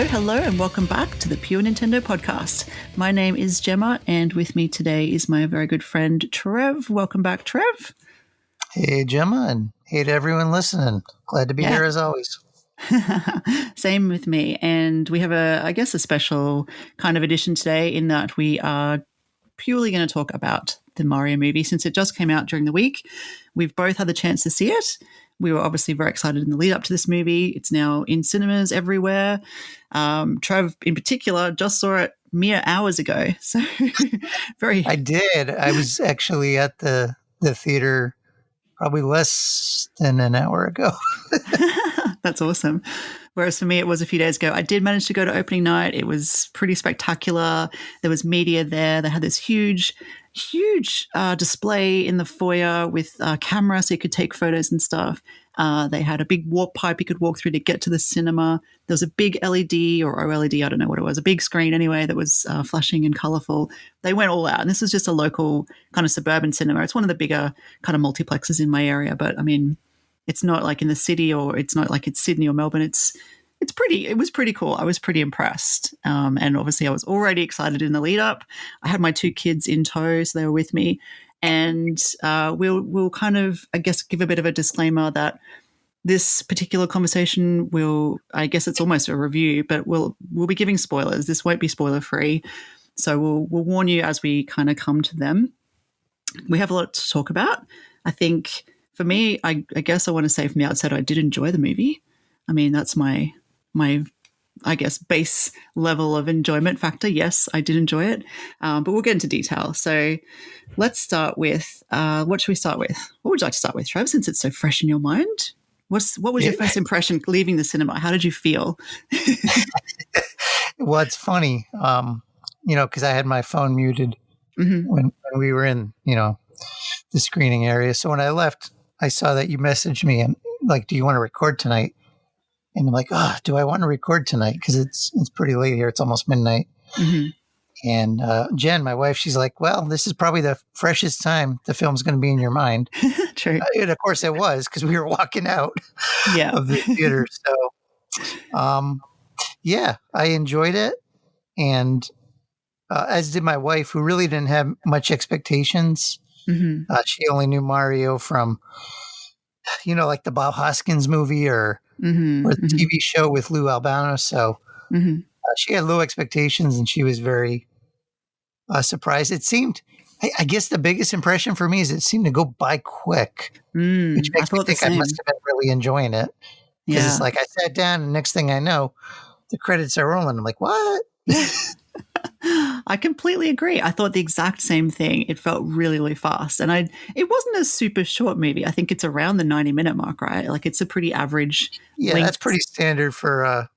Hello, and welcome back to the Pure Nintendo podcast. My name is Jemma, and with me today is my very good friend Trev. Welcome back, Trev. Hey, Jemma, and hey to everyone listening. Glad to be here as always. Same with me. And we have a special kind of edition today in that we are purely going to talk about the Mario movie since it just came out during the week. We've both had the chance to see it. We were obviously very excited in the lead up to this movie. It's now in cinemas everywhere. Trev, in particular, just saw it mere hours ago. So I did. I was actually at the theater probably less than an hour ago. That's awesome. Whereas for me, it was a few days ago. I did manage to go to opening night. It was pretty spectacular. There was media there. They had this huge display in the foyer with camera so you could take photos and stuff. They had a big warp pipe you could walk through to get to the cinema. There was a big LED or OLED, I don't know what it was, a big screen anyway that was flashing and colourful. They went all out. And this is just a local kind of suburban cinema. It's one of the bigger kind of multiplexes in my area. But, I mean, it's not like in the city or it's not like it's Sydney or Melbourne. It was pretty cool. I was pretty impressed. And obviously I was already excited in the lead up. I had my two kids in tow, so they were with me. And we'll kind of, I guess, give a bit of a disclaimer that this particular conversation it's almost a review, but we'll be giving spoilers. This won't be spoiler free. So we'll warn you as we kind of come to them. We have a lot to talk about. I think for me, I guess I want to say from the outset, I did enjoy the movie. I mean, that's my I guess, base level of enjoyment factor. Yes, I did enjoy it, but we'll get into detail. So let's start with, what should we start with? What would you like to start with, Trev, since it's so fresh in your mind? What was your first impression leaving the cinema? How did you feel? Well, it's funny, because I had my phone muted when we were in, the screening area. So when I left, I saw that you messaged me and like, do you want to record tonight? And I'm like, do I want to record tonight? Because it's pretty late here. It's almost midnight. Mm-hmm. And Jen, my wife, she's like, well, this is probably the freshest time the film's going to be in your mind. True. And of course it was, because we were walking out of the theater. So, I enjoyed it. And as did my wife, who really didn't have much expectations. Mm-hmm. She only knew Mario from, like the Bob Hoskins movie or the TV show with Lou Albano. So she had low expectations and she was very surprised. It seemed, I guess the biggest impression for me is it seemed to go by quick, which makes me think I must have been really enjoying it. Because it's like I sat down and next thing I know, the credits are rolling. I'm like, what? I completely agree. I thought the exact same thing. It felt really, really fast. And it wasn't a super short movie. I think it's around the 90-minute mark, right? Like it's a pretty average length. That's pretty standard for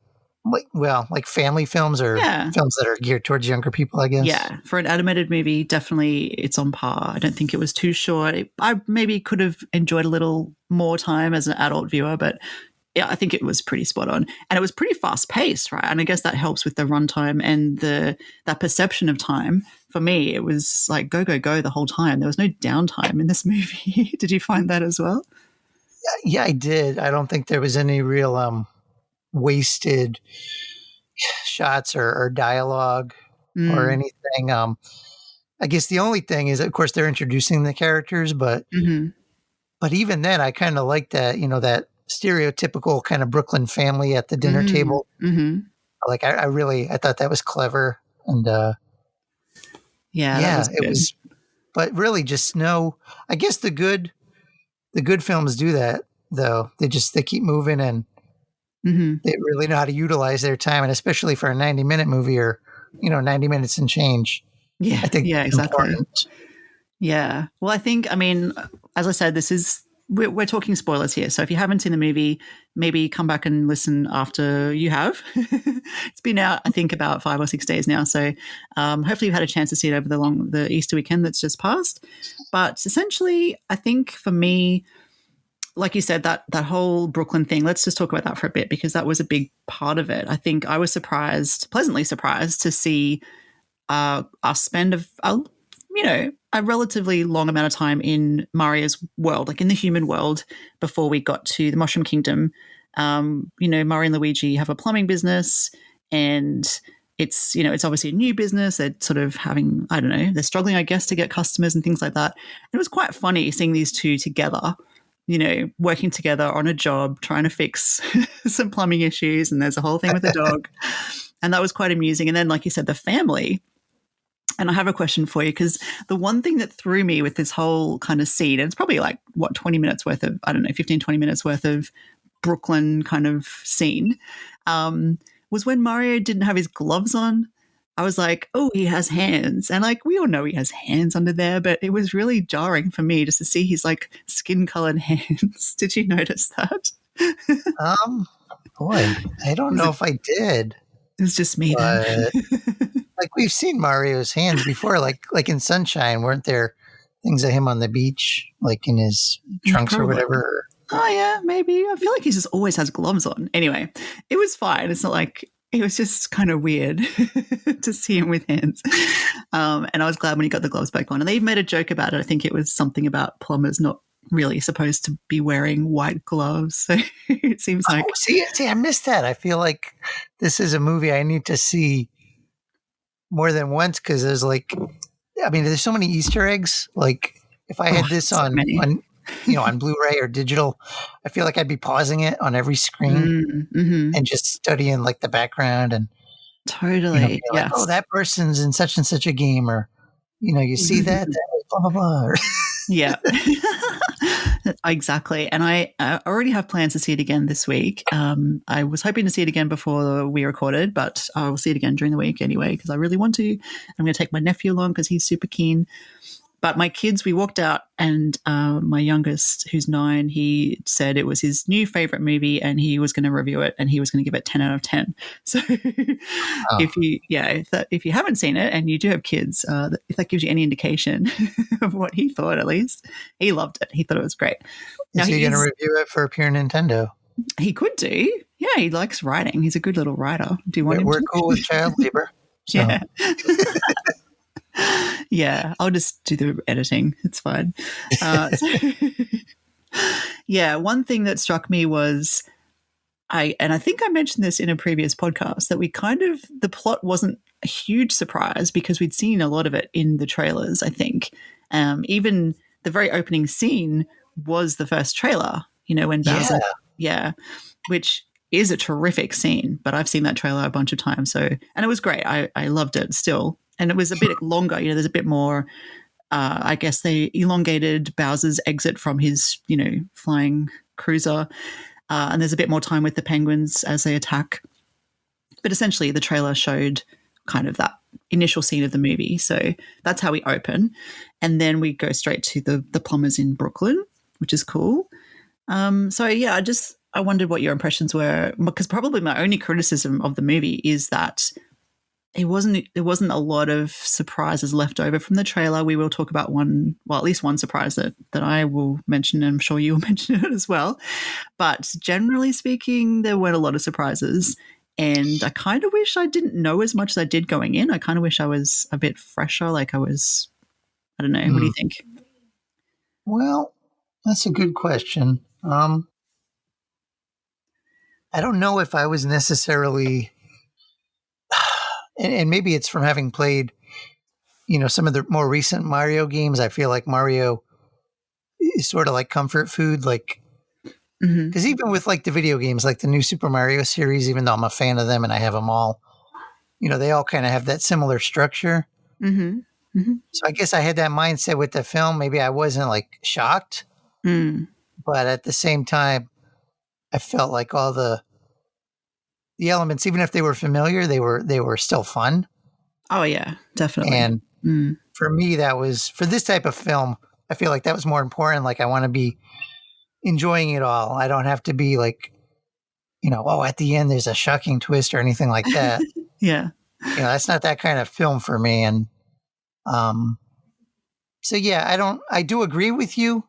like family films or films that are geared towards younger people, I guess. Yeah, for an animated movie, definitely it's on par. I don't think it was too short. I maybe could have enjoyed a little more time as an adult viewer, but yeah, I think it was pretty spot on. And it was pretty fast paced, right? And I guess that helps with the runtime and that perception of time. For me, it was like go, go, go the whole time. There was no downtime in this movie. Did you find that as well? Yeah, I did. I don't think there was any real wasted shots or dialogue or anything. I guess the only thing is, of course, they're introducing the characters, but even then, I kind of like that, that stereotypical kind of Brooklyn family at the dinner table. Like I thought that was clever. And it was, but really just I guess the good films do that though. They keep moving and they really know how to utilize their time. And especially for a 90-minute movie or, 90 minutes and change. Yeah. I think exactly. Important. Yeah. Well, I think, as I said, we're talking spoilers here. So if you haven't seen the movie, maybe come back and listen after you have. It's been out, I think, about 5 or 6 days now. So hopefully you've had a chance to see it over the Easter weekend that's just passed. But essentially, I think for me, like you said, that whole Brooklyn thing, let's just talk about that for a bit because that was a big part of it. I think I was pleasantly surprised to see us spend a relatively long amount of time in Mario's world, like in the human world, before we got to the Mushroom Kingdom. Mario and Luigi have a plumbing business and it's, it's obviously a new business. They're sort of having, I don't know, they're struggling, I guess, to get customers and things like that. And it was quite funny seeing these two together, working together on a job, trying to fix some plumbing issues. And there's a whole thing with the dog. And that was quite amusing. And then, like you said, the family. And I have a question for you, because the one thing that threw me with this whole kind of scene, and it's probably like, 20 minutes worth of, 15, 20 minutes worth of Brooklyn kind of scene, was when Mario didn't have his gloves on. I was like, oh, he has hands. And like, we all know he has hands under there, but it was really jarring for me just to see his like skin-colored hands. Did you notice that? Boy, I don't know if I did. It was just me then. Like, we've seen Mario's hands before, like in Sunshine. Weren't there things of him on the beach, like in his trunks or whatever? Oh, yeah, maybe. I feel like he just always has gloves on. Anyway, it was fine. It's not like, it was just kind of weird to see him with hands. And I was glad when he got the gloves back on. And they even made a joke about it. I think it was something about plumbers not really supposed to be wearing white gloves. So it seems like... Oh, see, I missed that. I feel like this is a movie I need to see more than once, because there's like, there's so many Easter eggs. Like, if I had this on Blu-ray or digital, I feel like I'd be pausing it on every screen and just studying like the background and totally, like, oh, that person's in such and such a game, or you see that blah blah blah. Yeah. Exactly. And I already have plans to see it again this week. I was hoping to see it again before we recorded, but I will see it again during the week anyway, because I really want to. I'm going to take my nephew along because he's super keen. But my kids, we walked out, and my youngest, who's 9, he said it was his new favorite movie and he was going to review it and he was going to give it 10 out of 10. So if you haven't seen it and you do have kids, if that gives you any indication of what he thought, at least, he loved it. He thought it was great. Is he going to review it for Pure Nintendo? He could do. Yeah, he likes writing. He's a good little writer. Do you want him to? We're cool with child labor. So. Yeah. Yeah, I'll just do the editing. It's fine. Yeah, one thing that struck me was, I think I mentioned this in a previous podcast, that the plot wasn't a huge surprise because we'd seen a lot of it in the trailers, I think. Even the very opening scene was the first trailer, when Bowser, which is a terrific scene, but I've seen that trailer a bunch of times. And it was great. I loved it still. And it was a bit longer, there's a bit more, I guess they elongated Bowser's exit from his, flying cruiser. And there's a bit more time with the penguins as they attack. But essentially the trailer showed kind of that initial scene of the movie. So that's how we open. And then we go straight to the plumbers in Brooklyn, which is cool. I wondered what your impressions were, because probably my only criticism of the movie is that there wasn't a lot of surprises left over from the trailer. We will talk about at least one surprise that I will mention, and I'm sure you will mention it as well. But generally speaking, there weren't a lot of surprises, and I kind of wish I didn't know as much as I did going in. I kind of wish I was a bit fresher, I don't know. What do you think? Well, that's a good question. I don't know if I was necessarily... And maybe it's from having played, some of the more recent Mario games. I feel like Mario is sort of like comfort food, like, because even with like the video games, like the new Super Mario series, even though I'm a fan of them and I have them all, they all kind of have that similar structure. So I guess I had that mindset with the film. Maybe I wasn't like shocked, but at the same time, I felt like all the elements, even if they were familiar, they were still fun. Oh yeah, definitely. And for me, for this type of film, I feel like that was more important. Like, I want to be enjoying it all. I don't have to be like, at the end there's a shocking twist or anything like that. Yeah. That's not that kind of film for me. And so yeah, I do agree with you,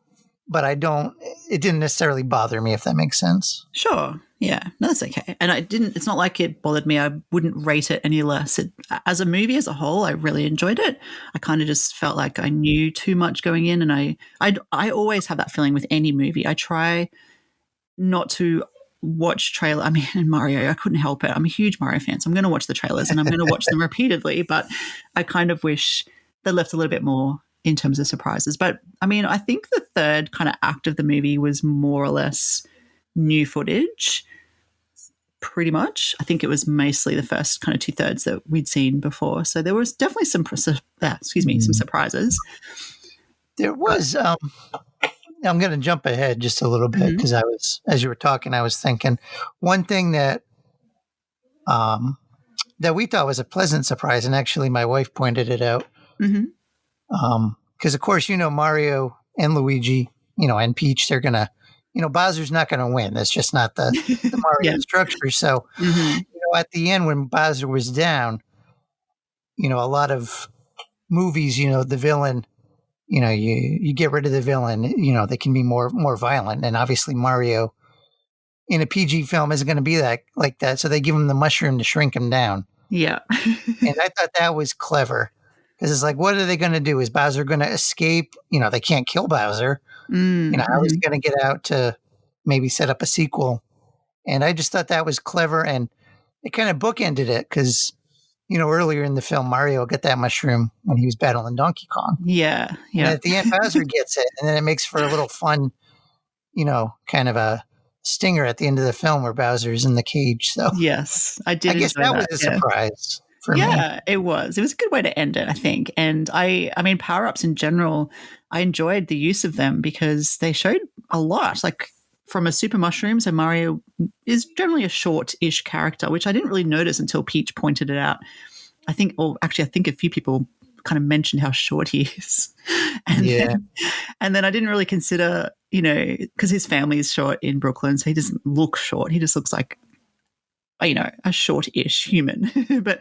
but it didn't necessarily bother me, if that makes sense. Sure. Yeah, no, that's okay. And it's not like it bothered me. I wouldn't rate it any less. As a movie as a whole, I really enjoyed it. I kind of just felt like I knew too much going in, and I always have that feeling with any movie. I try not to watch trailer. I mean, in Mario, I couldn't help it. I'm a huge Mario fan, so I'm going to watch the trailers and I'm going to watch them repeatedly. But I kind of wish they left a little bit more in terms of surprises. But I mean, I think the third kind of act of the movie was more or less new footage. Pretty much. I think it was mostly the first kind of 2/3 that we'd seen before. So there was definitely some surprises. There was, I'm going to jump ahead just a little bit because as you were talking, I was thinking one thing that we thought was a pleasant surprise. And actually my wife pointed it out. Because of course, Mario and Luigi, and Peach, they're going to, Bowser's not going to win. That's just not the Mario structure. So, at the end when Bowser was down, a lot of movies, the villain, you get rid of the villain, they can be more violent. And obviously Mario in a PG film isn't going to be like that. So they give him the mushroom to shrink him down. Yeah. And I thought that was clever because it's like, what are they going to do? Is Bowser going to escape? They can't kill Bowser. How is he going to get out to maybe set up a sequel? And I just thought that was clever, and it kind of bookended it because, earlier in the film, Mario got that mushroom when he was battling Donkey Kong. Yeah. And at the end, Bowser gets it, and then it makes for a little fun, kind of a stinger at the end of the film where Bowser's in the cage. So yes, I did. I guess that was a surprise. For me. It was. It was a good way to end it, I think. And I mean, power-ups in general, I enjoyed the use of them because they showed a lot. Like from a super mushroom, so Mario is generally a short-ish character, which I didn't really notice until Peach pointed it out. I think a few people kind of mentioned how short he is. And then I didn't really consider, because his family is short in Brooklyn, so he doesn't look short. He just looks like a short-ish human. But,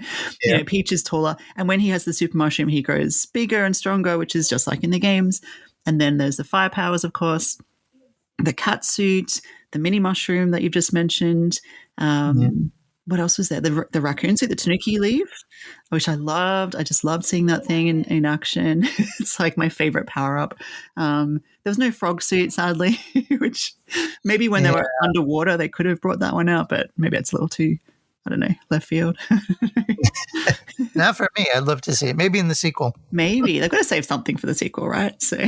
Peach is taller. And when he has the super mushroom, he grows bigger and stronger, which is just like in the games. And then there's the fire powers, of course, the cat suit, the mini mushroom that you've just mentioned. What else was there? The raccoon suit, the Tanuki leaf, which I loved. I just loved seeing that thing in action. It's like my favorite power-up. There was no frog suit, sadly, which maybe when they were underwater, they could have brought that one out, but maybe it's a little too, I don't know, left field. Not for me. I'd love to see it. Maybe in the sequel. Maybe. They've got to save something for the sequel, right? So,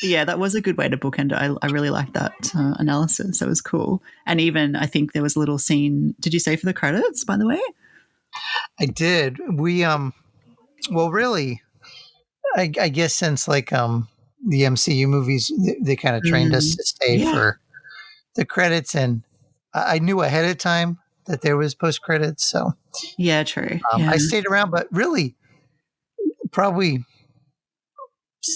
yeah, that was a good way to bookend it. I really liked that analysis. That was cool. And even I think there was a little scene. Did you say for the credits, by the way? I did. We, well, really, I guess since like the MCU movies, they kind of trained us to stay for the credits. And I knew ahead of time that there was post credits. So, yeah, true. I stayed around, but really, probably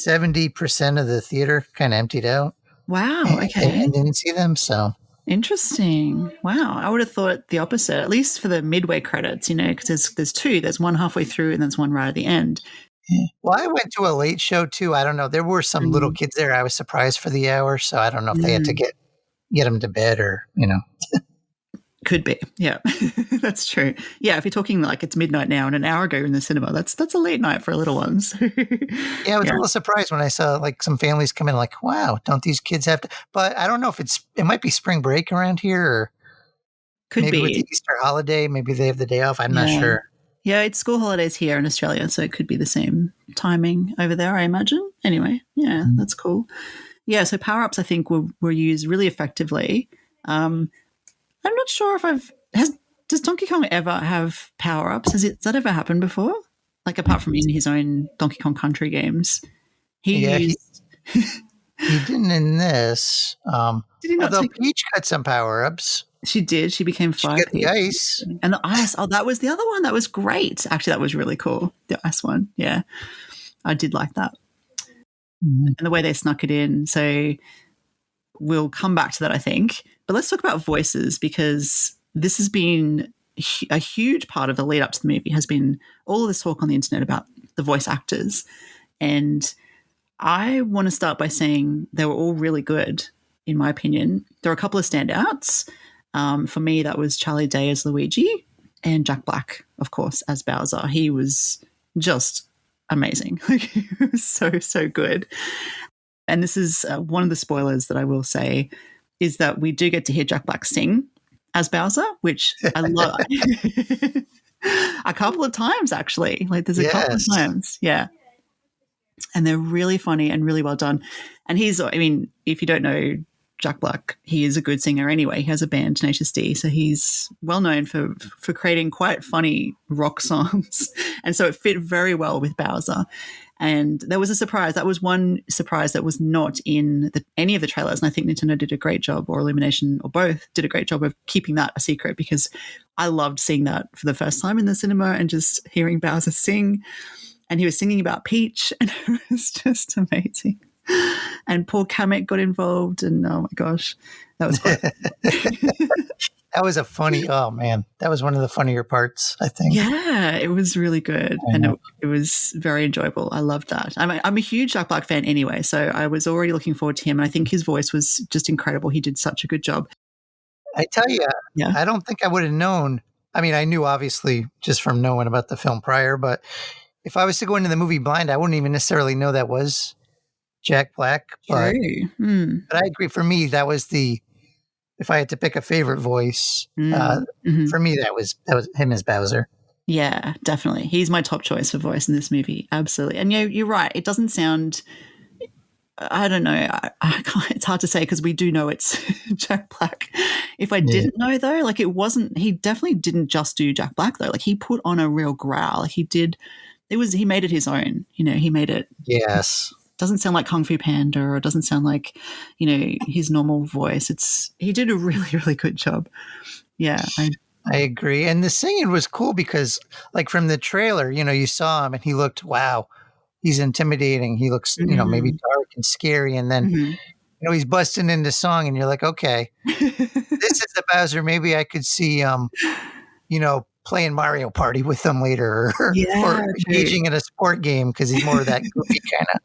70% of the theater kind of emptied out. Wow. Okay. I didn't see them. So interesting. Wow. I would have thought the opposite, at least for the midway credits, because there's two. There's one halfway through and there's one right at the end. Well, I went to a late show too. I don't know. There were some little kids there. I was surprised for the hour. So I don't know if they had to get them to bed or, Could be. Yeah, that's true. Yeah, if you're talking like it's midnight now and an hour ago in the cinema, that's a late night for little ones. Yeah, I was a little surprised when I saw like some families come in like, wow, don't these kids have to? But I don't know if it might be spring break around here or maybe with the Easter holiday, maybe they have the day off. I'm not sure. Yeah, it's school holidays here in Australia, so it could be the same timing over there, I imagine. Anyway, yeah, that's cool. Yeah, so power-ups I think were used really effectively. I'm not sure if does Donkey Kong ever have power-ups? Has that ever happened before? Like apart from in his own Donkey Kong Country games. He didn't in this. Did he not? Although Peach got some power-ups. She did. She became Fire Peach. The ice. And the ice. Oh, that was the other one. That was great. Actually, that was really cool. The ice one. Yeah. I did like that. And the way they snuck it in. So we'll come back to that, I think. But let's talk about voices because this has been a huge part of the lead up to the movie has been all of this talk on the internet about the voice actors. And I want to start by saying they were all really good, in my opinion. There are a couple of standouts. For me, that was Charlie Day as Luigi and Jack Black, of course, as Bowser. He was just amazing. He was so, so good. And this is one of the spoilers that I will say. is that we do get to hear Jack Black sing as Bowser, which I love. A couple of times, actually. Like, there's a couple of times. Yeah. And they're really funny and really well done. And if you don't know Jack Black, he is a good singer anyway. He has a band, Tenacious D, so he's well known for creating quite funny rock songs. And so it fit very well with Bowser. And there was a surprise. That was one surprise that was not in any of the trailers. And I think Nintendo did a great job, or Illumination, or both did a great job of keeping that a secret, because I loved seeing that for the first time in the cinema and just hearing Bowser sing. And he was singing about Peach, and it was just amazing. And poor Kamek got involved, and oh my gosh, that was quite that was that was one of the funnier parts, I think. Yeah, it was really good, and it was very enjoyable. I loved that. I'm a huge Jack Black fan anyway, so I was already looking forward to him, and I think his voice was just incredible. He did such a good job. I tell you, I don't think I would have known. I mean, I knew obviously just from knowing about the film prior, but if I was to go into the movie blind, I wouldn't even necessarily know that was Jack Black. But I agree. For me, that was if I had to pick a favorite voice, for me, that was him as Bowser. Yeah, definitely. He's my top choice for voice in this movie. Absolutely. And you're right. It doesn't sound, I don't know. It's hard to say because we do know it's Jack Black. If I didn't know, though, like, it wasn't, he definitely didn't just do Jack Black, though. Like, he put on a real growl. Like, he made it his own. He made it. Yes. Doesn't sound like Kung Fu Panda, or it doesn't sound like, his normal voice. He did a really, really good job. Yeah. I agree. And the singing was cool because, like, from the trailer, you saw him and he looked, wow, he's intimidating. He looks, maybe dark and scary. And then, he's busting into song and you're like, okay, this is the Bowser. Maybe I could see, playing Mario Party with them later, or engaging in a sport game, because he's more of that goofy kind of,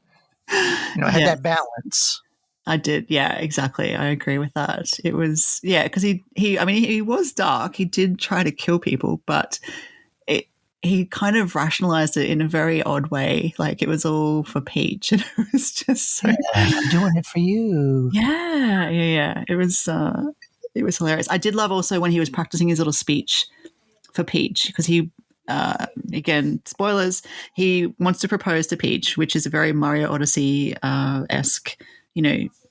had that balance. I did. Yeah, exactly. I agree with that. It was, because he was dark. He did try to kill people, but he kind of rationalized it in a very odd way. Like, it was all for Peach, and it was just so. I'm doing it for you. Yeah. It was hilarious. I did love also when he was practicing his little speech for Peach, because he, again, spoilers, he wants to propose to Peach, which is a very Mario Odyssey-esque,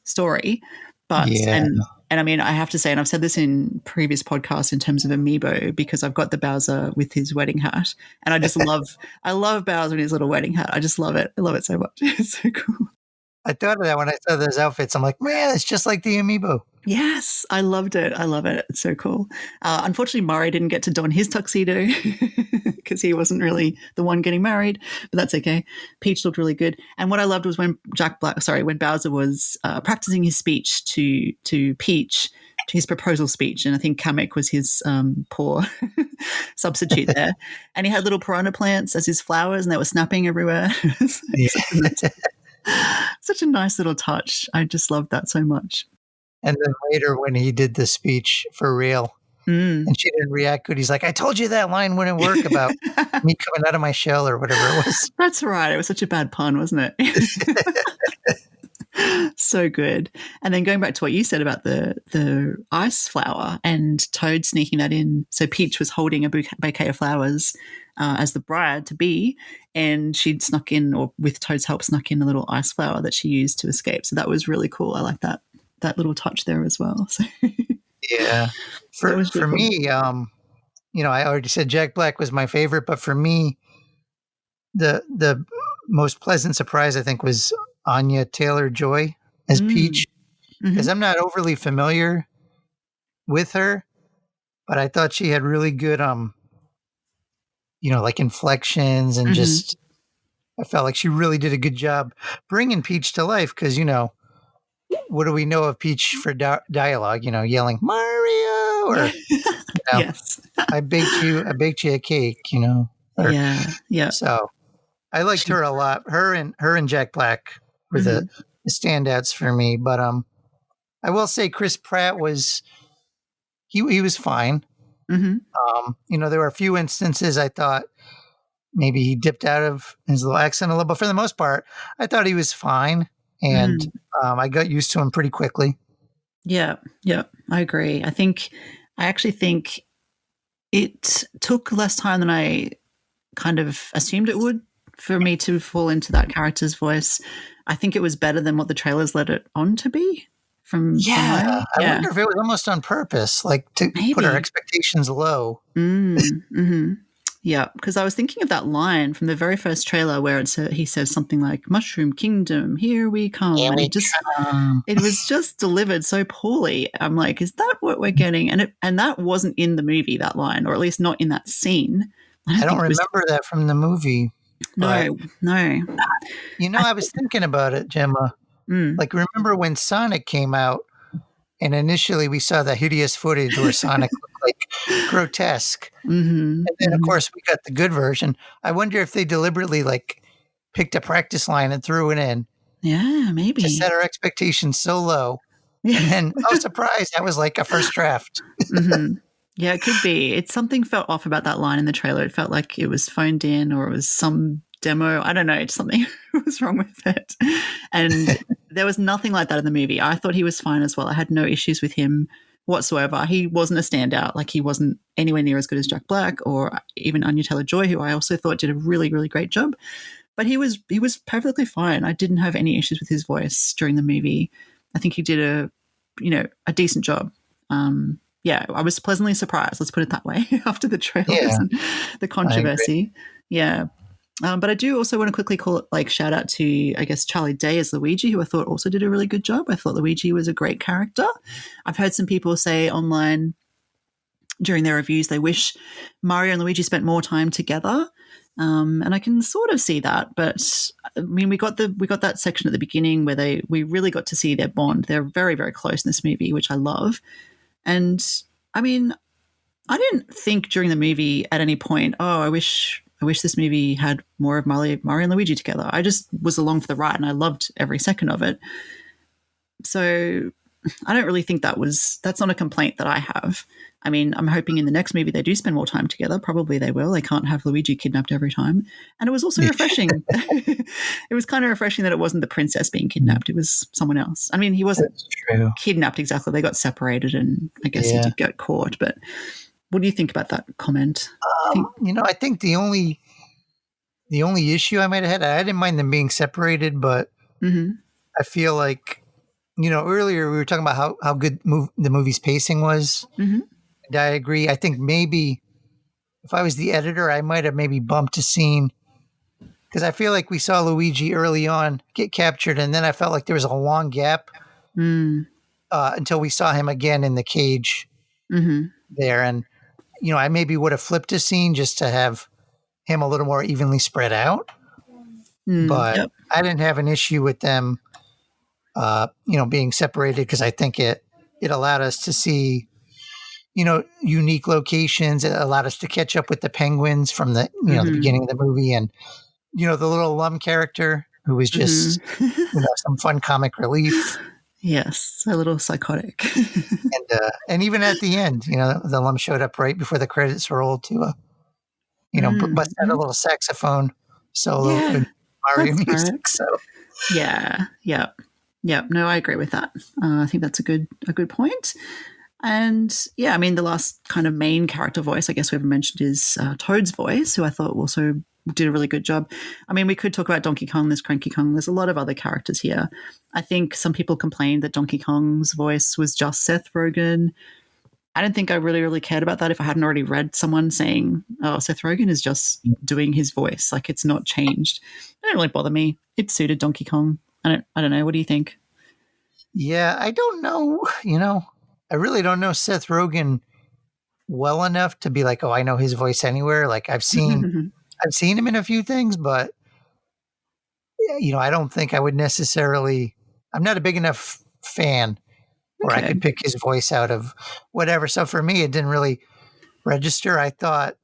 story. But, and I mean, I have to say, and I've said this in previous podcasts in terms of Amiibo, because I've got the Bowser with his wedding hat, and I just I love Bowser in his little wedding hat. I just love it. I love it so much. It's so cool. I thought of that when I saw those outfits. I'm like, man, it's just like the Amiibo. Yes, I loved it. I love it. It's so cool. Unfortunately, Mario didn't get to don his tuxedo because he wasn't really the one getting married, but that's okay. Peach looked really good. And what I loved was when when Bowser was practicing his speech to Peach, his proposal speech, and I think Kamek was his poor substitute there. And he had little piranha plants as his flowers, and they were snapping everywhere. Such a nice little touch. I just loved that so much. And then later when he did the speech for real and she didn't react good, he's like, I told you that line wouldn't work about me coming out of my shell or whatever it was. That's right. It was such a bad pun, wasn't it? So good. And then going back to what you said about the ice flower and Toad sneaking that in. So Peach was holding a bouquet of flowers as the bride to be, and she'd snuck in, or with Toad's help, snuck in a little ice flower that she used to escape. So that was really cool. I like that little touch there as well. So yeah, for me, I already said Jack Black was my favorite, but for me, the most pleasant surprise, I think, was Anya Taylor-Joy as Peach, because I'm not overly familiar with her, but I thought she had really good, like inflections and just, I felt like she really did a good job bringing Peach to life, because, what do we know of Peach for dialogue? Yelling Mario, or yes, I baked you a cake. Yeah. So I liked her a lot. Her and Jack Black were the standouts for me. But I will say Chris Pratt was he was fine. There were a few instances I thought maybe he dipped out of his little accent a little, but for the most part, I thought he was fine. And I got used to him pretty quickly. Yeah, yeah, I agree. I actually think it took less time than I kind of assumed it would for me to fall into that character's voice. I think it was better than what the trailers led it on to be from Yeah, my I wonder if it was almost on purpose, like to put our maybe. expectations low. Mm-hmm. Yeah, because I was thinking of that line from the very first trailer where he says something like "Mushroom Kingdom, here we come," Here and we come. it was just delivered so poorly. I'm like, is that what we're getting? And that wasn't in the movie, that line, or at least not in that scene. I I don't don't think it was. remember that from the movie, but No. I was thinking about it, Gemma. Mm, Like, remember when Sonic came out, and initially we saw the hideous footage where Sonic looked like grotesque, mm-hmm, and then of mm-hmm. course we got the good version. I wonder if they deliberately like picked a practice line and threw it in Yeah, to maybe. set our expectations so low, Yeah. and then oh surprise, that was like a first draft. Mm-hmm. Yeah, it could be. It's something felt off about that line in the trailer. It felt like it was phoned in or it was some demo. I don't know. It's something was wrong with it. And there was nothing like that in the movie. I thought he was fine as well. I had no issues with him whatsoever. He wasn't a standout. Like he wasn't anywhere near as good as Jack Black or even Anya Taylor-Joy, who I also thought did a really, really great job. But he was perfectly fine. I didn't have any issues with his voice during the movie. I think he did a decent job. Yeah, I was pleasantly surprised. Let's put it that way. After the trailers Yeah, and the I agree. controversy, yeah. But I do also want to quickly call it like shout out to I guess Charlie Day as Luigi, who I thought also did a really good job. I thought Luigi was a great character. I've heard some people say online during their reviews they wish Mario and Luigi spent more time together. And I can sort of see that, but I mean, we got that section at the beginning where we really got to see their bond. They're very, very close in this movie, which I love. And I mean, I didn't think during the movie at any point, oh, I wish this movie had more of Mario and Luigi together. I just was along for the ride and I loved every second of it. So I don't really think that's not a complaint that I have. I mean, I'm hoping in the next movie they do spend more time together. Probably they will. They can't have Luigi kidnapped every time. And it was also refreshing. It was kind of refreshing that it wasn't the princess being kidnapped. It was someone else. I mean, he wasn't That's true. kidnapped exactly. They got separated and I guess he Yeah. did get caught. But what do you think about that comment? I think the only issue I might have had, I didn't mind them being separated, but Mm-hmm. I feel like, earlier we were talking about how good the movie's pacing was. Mm-hmm. And I agree. I think maybe if I was the editor, I might have maybe bumped a scene because I feel like we saw Luigi early on get captured, and then I felt like there was a long gap Mm. until we saw him again in the cage Mm-hmm. there. And, I maybe would have flipped a scene just to have him a little more evenly spread out. Mm. But Yep. I didn't have an issue with them, being separated because I think it allowed us to see, unique locations. It allowed us to catch up with the penguins from the, the Mm-hmm. beginning of the movie, and the little Lum character who was just, Mm-hmm. some fun comic relief. Yes, a little psychotic. And even at the end, the Lum showed up right before the credits rolled to, bust out a Mm-hmm. little saxophone solo Yeah, in Mario that's right. music. So Yeah, yeah, yeah. No, I agree with that. I think that's a good point. And yeah, I mean, the last kind of main character voice I guess we ever mentioned is Toad's voice, who I thought also did a really good job. I mean, we could talk about Donkey Kong, there's Cranky Kong, there's a lot of other characters here. I think some people complained that Donkey Kong's voice was just Seth Rogen. I don't think I really, really cared about that if I hadn't already read someone saying, oh, Seth Rogen is just doing his voice. Like it's not changed. It didn't really bother me. It suited Donkey Kong. I don't know. What do you think? yeah, I don't know. I really don't know Seth Rogen well enough to be like, oh, I know his voice anywhere. Like I've seen him in a few things, but I don't think I would necessarily. I'm not a big enough fan where I Okay. could pick his voice out of whatever. So for me, it didn't really register. I thought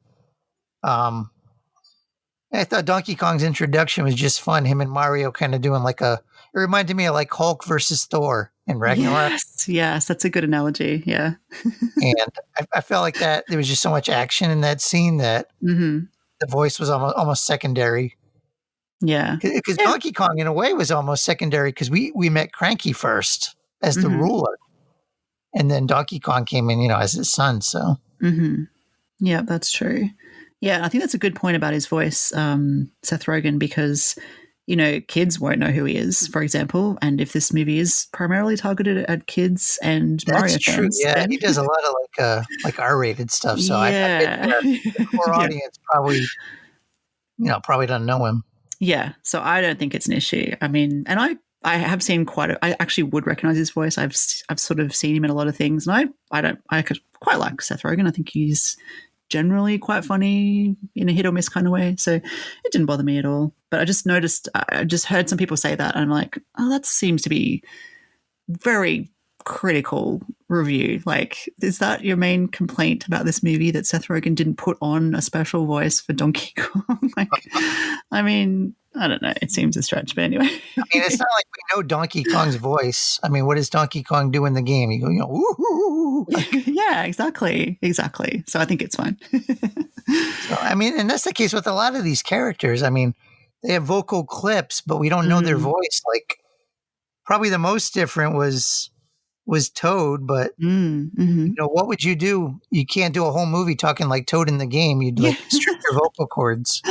Donkey Kong's introduction was just fun. Him and Mario kind of doing it reminded me of like Hulk versus Thor in Ragnarok. Yes, that's a good analogy. Yeah. And I felt like that there was just so much action in that scene that Mm-hmm. the voice was almost secondary. Yeah. Because Yeah. Donkey Kong, in a way, was almost secondary because we met Cranky first as the Mm-hmm. ruler. And then Donkey Kong came in, as his son. So, yeah, that's true. Yeah, I think that's a good point about his voice, Seth Rogen, because kids won't know who he is, for example. And if this movie is primarily targeted at kids and Mario true. fans, Yeah, then he does a lot of like R-rated stuff. So I bet the core audience probably doesn't know him. Yeah, so I don't think it's an issue. I mean, and I have seen I actually would recognize his voice. I've sort of seen him in a lot of things, and I could quite like Seth Rogen. I think he's generally quite funny in a hit or miss kind of way. So it didn't bother me at all. But I just heard some people say that, and I'm like, oh, that seems to be very critical review. Like, is that your main complaint about this movie, that Seth Rogen didn't put on a special voice for Donkey Kong? I mean, I don't know. It seems a stretch, but anyway. I mean, it's not like we know Donkey Kong's voice. I mean, what does Donkey Kong do in the game? You go, woo-hoo. Yeah, exactly. So I think it's fine. So, I mean, and that's the case with a lot of these characters. I mean, they have vocal clips, but we don't know their voice. Like, probably the most different was Toad, but what would you do? You can't do a whole movie talking like Toad in the game. You'd strip your vocal cords.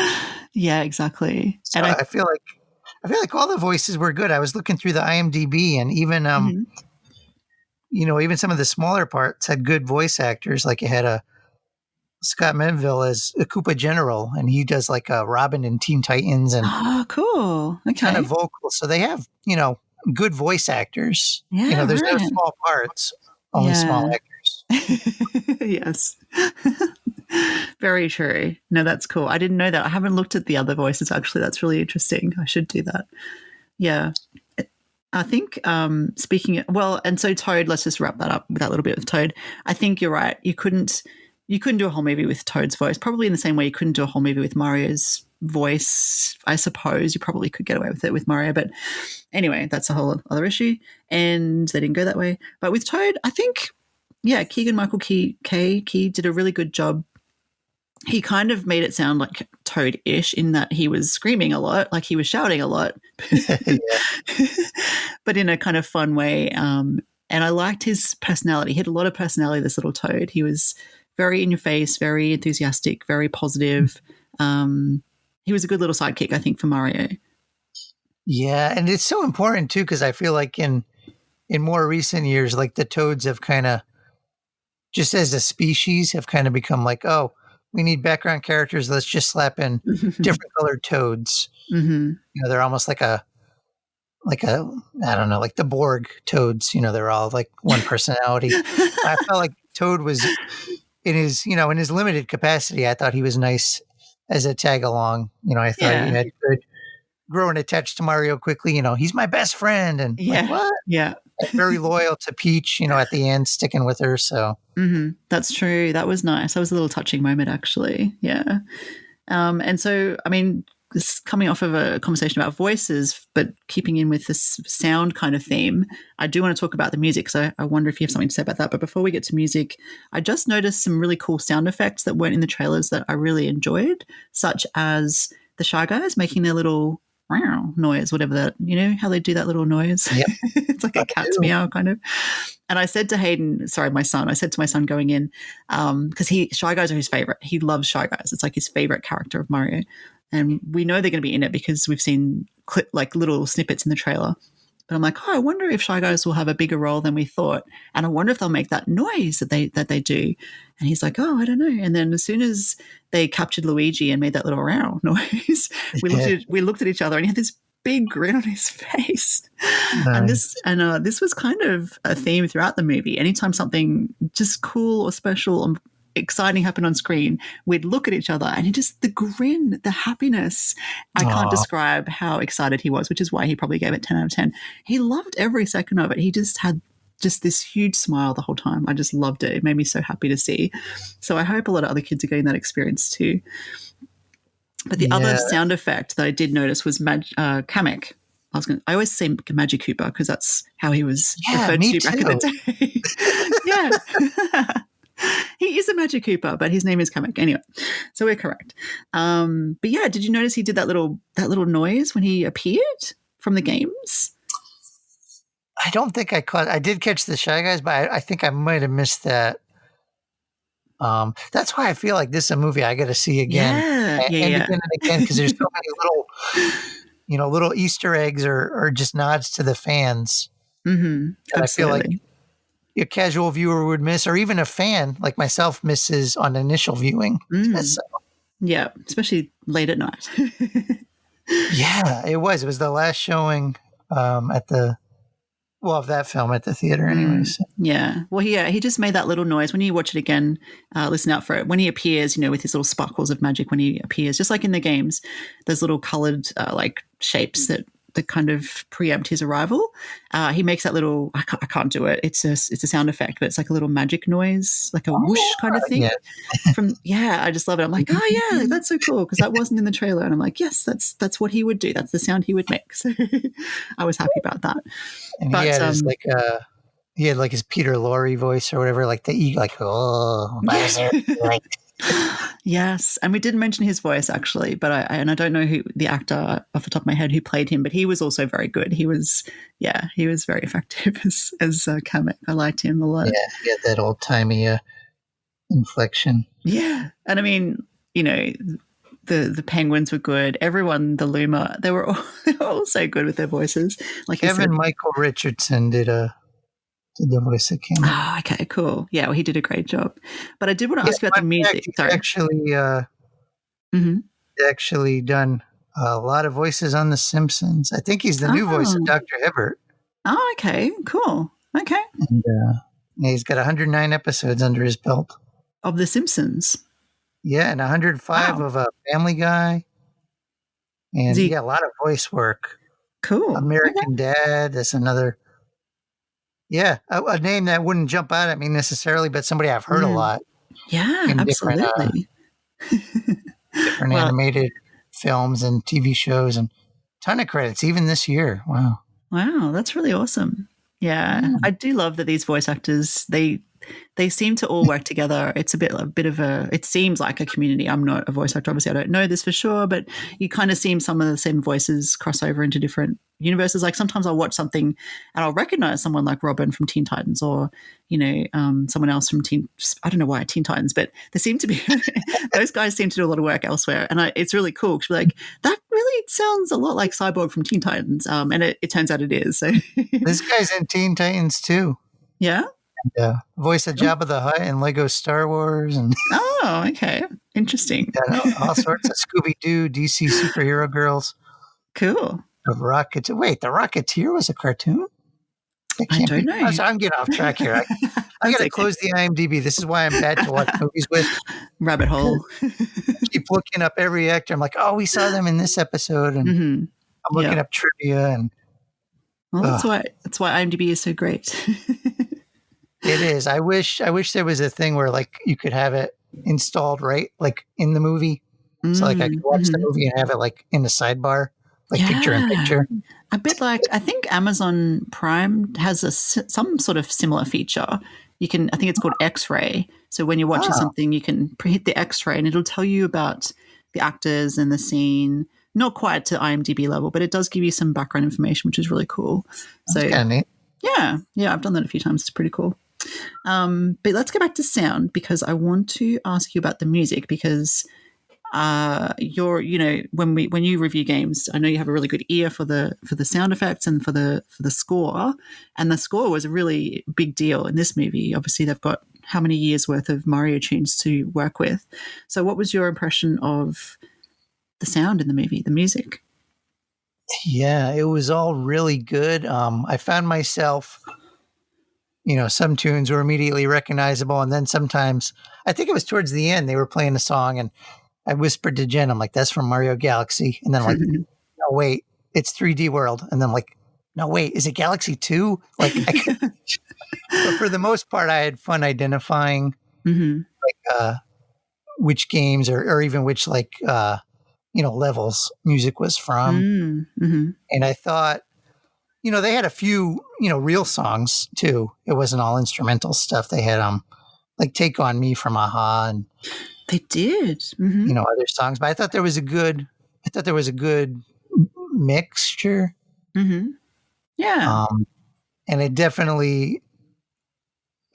Yeah, exactly. So and I feel like all the voices were good. I was looking through the IMDb, and even even some of the smaller parts had good voice actors. Like it had a Scott Menville as a Koopa General, and he does like a Robin in Teen Titans, and cool. Okay, kind of vocal. So they have good voice actors. Yeah, there's no small parts, only small actors. Yes. Very true. No, that's cool. I didn't know that. I haven't looked at the other voices, actually. That's really interesting. I should do that. Yeah. I think and so Toad, let's just wrap that up with that little bit of Toad. I think you're right. You couldn't do a whole movie with Toad's voice, probably in the same way you couldn't do a whole movie with Mario's voice. I suppose you probably could get away with it with Mario, but anyway, that's a whole other issue, and they didn't go that way. But with Toad, I think, Keegan-Michael Key did a really good job. He kind of made it sound like Toad-ish in that he was screaming a lot, like he was shouting a lot, but in a kind of fun way. And I liked his personality. He had a lot of personality, this little Toad. He was very in your face, very enthusiastic, very positive. He was a good little sidekick, I think, for Mario. Yeah, and it's so important too, because I feel like in more recent years, like the Toads have kind of, just as a species, have kind of become like, oh, we need background characters. Let's just slap in different colored Toads. They're almost like a I don't know, like the Borg Toads. They're all like one personality. I felt like Toad was in his limited capacity. I thought he was nice as a tag along. I thought he had good growing attached to Mario quickly. He's my best friend, and like, what? Yeah. Very loyal to Peach, at the end, sticking with her. So that's true. That was nice. That was a little touching moment, actually. Yeah. And so, I mean, this coming off of a conversation about voices, but keeping in with this sound kind of theme, I do want to talk about the music. So I wonder if you have something to say about that. But before we get to music, I just noticed some really cool sound effects that weren't in the trailers that I really enjoyed, such as the Shy Guys making their little meow noise, whatever that, how they do that little noise. Yep. It's like a cat's meow kind of. And I said to Hayden, my son going in, because Shy Guys are his favorite. He loves Shy Guys. It's like his favorite character of Mario. And we know they're going to be in it because we've seen like little snippets in the trailer. But I'm like, I wonder if Shy Guys will have a bigger role than we thought. And I wonder if they'll make that noise that they do. And he's like, I don't know. And then as soon as they captured Luigi and made that little row noise, we looked at each other, and he had this big grin on his face. Nice. And this was kind of a theme throughout the movie. Anytime something just cool or special or exciting happened on screen, we'd look at each other, and the grin, the happiness. I can't describe how excited he was, which is why he probably gave it 10 out of 10. He loved every second of it. He just had this huge smile the whole time. I just loved it. It made me so happy to see. So I hope a lot of other kids are getting that experience too. But the other sound effect that I did notice was Kamek. I always say Magic Cooper because that's how he was referred to back in the day. Yeah. He is a Magic Cooper, but his name is Kamek. Anyway, so we're correct. But yeah, did you notice he did that little noise when he appeared from the games? I don't think I did catch the Shy Guys, but I think I might have missed that. That's why I feel like this is a movie I got to see again Yeah, and yeah, again and again, because there's so many little Easter eggs or just nods to the fans that I feel like absolutely. a casual viewer would miss, or even a fan like myself misses on initial viewing. So, Yeah, especially late at night. yeah, it was. It was the last showing of that film at the theater, anyways. Yeah. Well, he just made that little noise when you watch it again. Listen out for it when he appears. With his little sparkles of magic when he appears, just like in the games. Those little coloured like shapes that kind of preempt his arrival. He makes that little. I can't do it. It's a sound effect, but it's like a little magic noise, like a whoosh kind of thing. Yeah. I just love it. I'm like, oh yeah, that's so cool because that wasn't in the trailer, and I'm like, yes, that's what he would do. That's the sound he would make. So I was happy about that. And but he had like his Peter Lorre voice or whatever, like Bowser. Yes, and we didn't mention his voice actually, but I don't know who the actor off the top of my head who played him, but he was also very good. He was very effective as Kamek. I liked him a lot. Yeah, he had that old timey inflection. Yeah, and I mean, the penguins were good. Everyone, the Luma, they were all so good with their voices. Like Kevin Michael Richardson did the voice of Kamek. Oh, okay, cool. Yeah, well, he did a great job. But I did want to ask you about the music. He's actually done a lot of voices on The Simpsons. I think he's the new voice of Dr. Hibbert. Oh, okay, cool. Okay. And he's got 109 episodes under his belt. Of The Simpsons? Yeah, and 105 of Family Guy. And a lot of voice work. Cool. American Dad, that's another... Yeah, a name that wouldn't jump out at me necessarily, but somebody I've heard a lot. Yeah, absolutely. Different animated films and TV shows, and a ton of credits, even this year. Wow. Wow, that's really awesome. Yeah, I do love that these voice actors, they seem to all work together. It's a bit of a, it seems like a community. I'm not a voice actor, obviously I don't know this for sure, but you kind of see some of the same voices cross over into different universes. Like sometimes I'll watch something and I'll recognize someone like Robin from Teen Titans or, someone else from I don't know why Teen Titans, but they seem to be, those guys seem to do a lot of work elsewhere. And it's really cool to be like, that really sounds a lot like Cyborg from Teen Titans. And it turns out it is. So this guy's in Teen Titans too. Yeah. Voice of Jabba the Hutt and Lego Star Wars. And oh, okay. Interesting. All sorts of Scooby-Doo, DC superhero girls. Cool. The Rocketeer was a cartoon? I don't know. I'm getting off track here. I got to close the IMDb. This is why I'm bad to watch movies with. Rabbit hole. Keep looking up every actor. I'm like, oh, we saw them in this episode. And I'm looking up trivia. And well, that's why IMDb is so great. It is. I wish there was a thing where like you could have it installed right like in the movie. So like I could watch the movie and have it like in the sidebar, like picture in picture. A bit like I think Amazon Prime has some sort of similar feature. I think it's called X-ray. So when you're watching something, you can hit the X-ray and it'll tell you about the actors and the scene. Not quite to IMDb level, but it does give you some background information, which is really cool. That's kind of neat. Yeah, I've done that a few times. It's pretty cool. But let's go back to sound because I want to ask you about the music because when you review games, I know you have a really good ear for the sound effects and for the score, and the score was a really big deal in this movie. Obviously, they've got how many years worth of Mario tunes to work with. So, what was your impression of the sound in the movie, the music? Yeah, it was all really good. I found myself. Some tunes were immediately recognizable. And then sometimes, I think it was towards the end, they were playing a song and I whispered to Jen, I'm like, that's from Mario Galaxy. And then I'm like, no, wait, it's 3D World. And then I'm like, no, wait, is it Galaxy 2? Like, but for the most part, I had fun identifying which games or even which levels music was from. And I thought, they had a few, real songs too. It wasn't all instrumental stuff. They had like Take On Me from Aha and they did. Other songs. But I thought there was a good mixture. Yeah. and it definitely,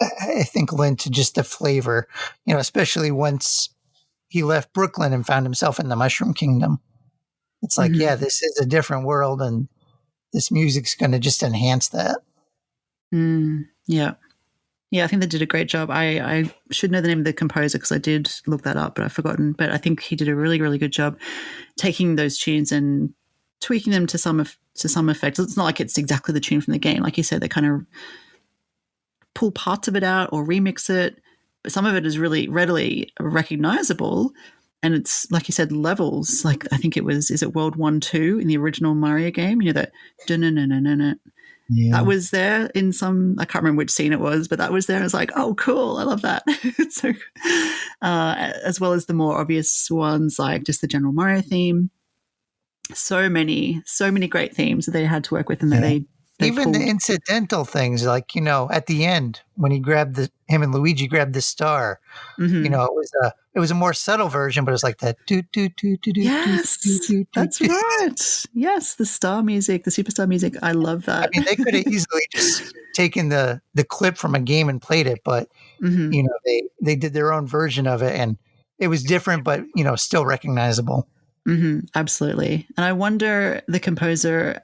I think, lent to just the flavor, especially once he left Brooklyn and found himself in the Mushroom Kingdom. It's like, Mm-hmm. yeah, this is a different world, and this music's going to just enhance that. Yeah. Yeah, I think they did a great job. I should know the name of the composer because I did look that up, but I've forgotten. But I think he did a really, really good job taking those tunes and tweaking them to some effect. It's not like it's exactly the tune from the game. Like you said, they kind of pull parts of it out or remix it, but some of it is really readily recognizable. And it's, like you said, levels. Like I think is it World 1, 2 in the original Mario game? That dun-dun-dun-dun-dun-dun. Yeah. That was there in some, I can't remember which scene it was, but that was there. I was like, oh, cool. I love that. So, as well as the more obvious ones, like just the general Mario theme. So many great themes that they had to work with, and that they even pulled. the incidental things, like, at the end when him and Luigi grabbed the star, Mm-hmm. it was a more subtle version, but it was like that. Yes, that's right. Yes, the star music, the superstar music. I love that. I mean, they could have easily just taken the clip from a game and played it, but Mm-hmm. they did their own version of it, and it was different, but still recognizable. Mm-hmm. Absolutely. And I wonder, the composer,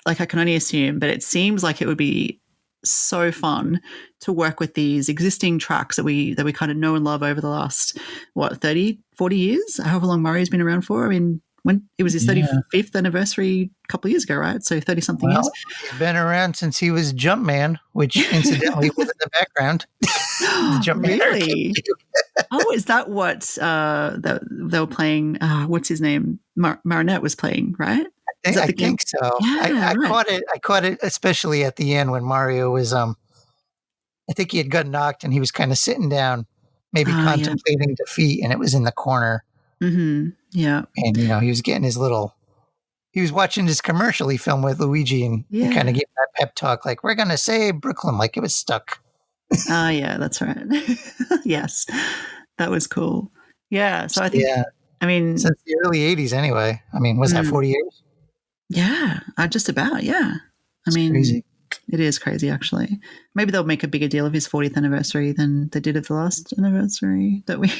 like I can only assume, but it seems like it would be so fun to work with these existing tracks that we kind of know and love over the last 30, 40 years, however long Mario's been around for. I mean, when it was his 35th anniversary a couple of years ago, right? So 30 something years. He's been around since he was Jumpman, which incidentally was in the background. The Jumpman really? Oh, is that what they were playing? What's his name? Marinette was playing, right? I think so. Yeah, right. I caught it, especially at the end when Mario was. I think he had gotten knocked and he was kind of sitting down, maybe contemplating defeat, and it was in the corner. Mm-hmm. Yeah, and he was getting his little. He was watching this commercial he filmed with Luigi, and he kind of gave that pep talk, like, "We're gonna save Brooklyn," like it was stuck. Yeah, that's right. Yes, that was cool. Yeah, so I think, I mean, since the early '80s, anyway. I mean, was that 40 years? Yeah, just about. Yeah, I mean, crazy. It is crazy, actually. Maybe they'll make a bigger deal of his 40th anniversary than they did of the last anniversary that we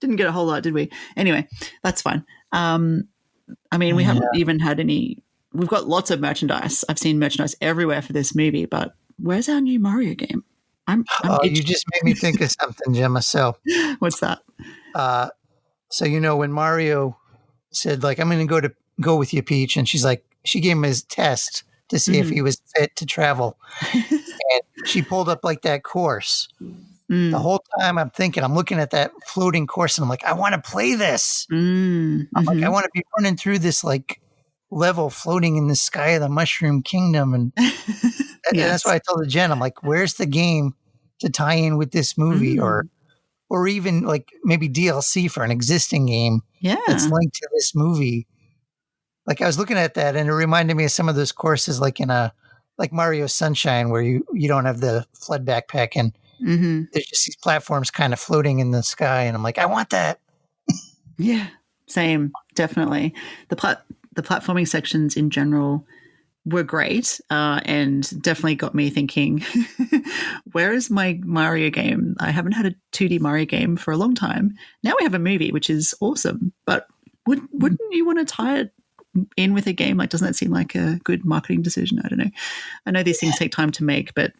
didn't get a whole lot, did we? Anyway, that's fine. I mean, we haven't even had any. We've got lots of merchandise. I've seen merchandise everywhere for this movie, but where's our new Mario game? You just made me think of something, Jemma. So, what's that? So when Mario said, like, "I'm going to go with you, Peach," and she's like, she gave him his test to see if he was fit to travel, and she pulled up like that course. The whole time I'm looking at that floating course, and I'm like, I want to play this. I'm like, I want to be running through this like level, floating in the sky of the Mushroom Kingdom, and that's why I told Jen, I'm like, where's the game to tie in with this movie, or even like maybe DLC for an existing game that's linked to this movie. Like, I was looking at that, and it reminded me of some of those courses, like in like Mario Sunshine, where you don't have the flood backpack, and there's just these platforms kind of floating in the sky, and I'm like, I want that. Yeah, same, definitely. The platforming sections in general were great, and definitely got me thinking, where is my Mario game? I haven't had a 2D Mario game for a long time. Now we have a movie, which is awesome, but wouldn't you want to tie it in with a game? Like, doesn't that seem like a good marketing decision? I don't know. I know these things take time to make, but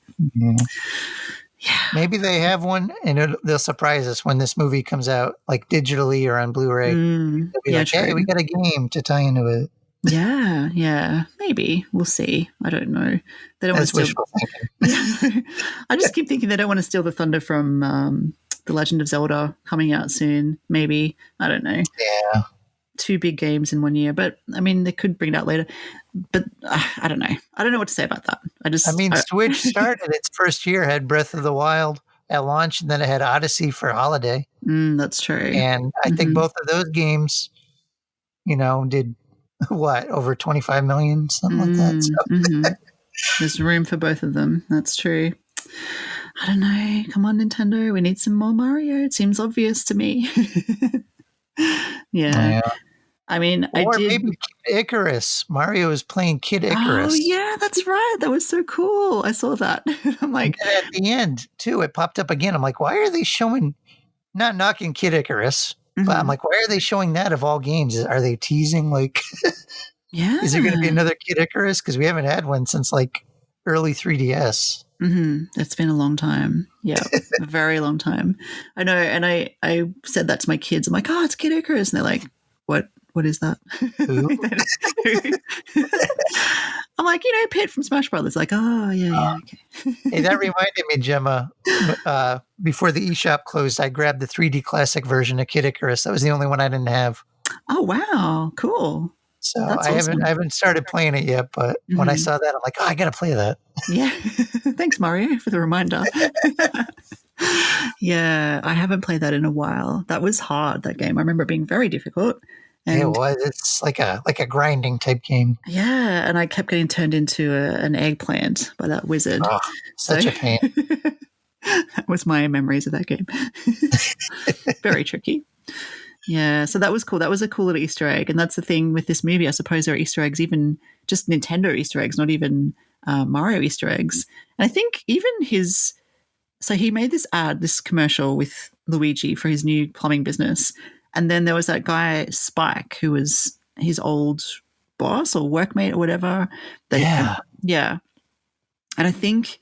maybe they have one, and they'll surprise us when this movie comes out, like digitally or on Blu-ray. They'll be like, "Hey, we got a game to tie into it." Yeah, maybe we'll see. I don't know. They don't want to steal. I just keep thinking they don't want to steal the thunder from The Legend of Zelda coming out soon. Maybe, I don't know. Yeah. 2 big games in 1 year, but I mean, they could bring it out later. But I don't know. I don't know what to say about that. Switch started its first year, had Breath of the Wild at launch, and then it had Odyssey for holiday. That's true. And I think both of those games, did what, over 25 million, something like that. So. There's room for both of them. That's true. I don't know. Come on, Nintendo. We need some more Mario. It seems obvious to me. Yeah. I mean, I Or did. maybe Kid Icarus. Mario is playing Kid Oh, Icarus. yeah, that's right. That was so cool. I saw that. I'm And like, then at the end, too, it popped up again. I'm like, why are they showing, not knocking Kid Icarus, but I'm mhm. like, why are they showing that of all games? Are they teasing? Like, is there going to be Yeah. another Kid Icarus? Because we haven't had one since like early 3DS. It's been a long time. Yeah, a very long time. I know, and I said that to my kids. I'm like, oh, it's Kid Icarus, and they're like, what? What is that? Who? I'm like, Pit from Smash Brothers. Like, oh yeah, okay. Hey, that reminded me, Gemma. Before the eShop closed, I grabbed the 3D classic version of Kid Icarus. That was the only one I didn't have. Oh wow, cool. So That's I awesome. haven't started playing it yet. But when I hmm saw that, I'm like, oh, I got to play that. Yeah, thanks Mario for the reminder. Yeah, I haven't played that in a while. That was hard. That game. I remember it being very difficult. It And was. It's like a grinding type game. yeah, and I kept getting turned into an eggplant by that wizard. Oh, So such a pain. that was my memories of that game. Very tricky. Yeah, so that was cool. That was a cool little Easter egg. And that's the thing with this movie. I suppose there are Easter eggs, even just Nintendo Easter eggs, not even Mario Easter eggs. And I think even so he made this commercial with Luigi for his new plumbing business. And then there was that guy, Spike, who was his old boss or workmate or whatever. Yeah. Yeah. And I think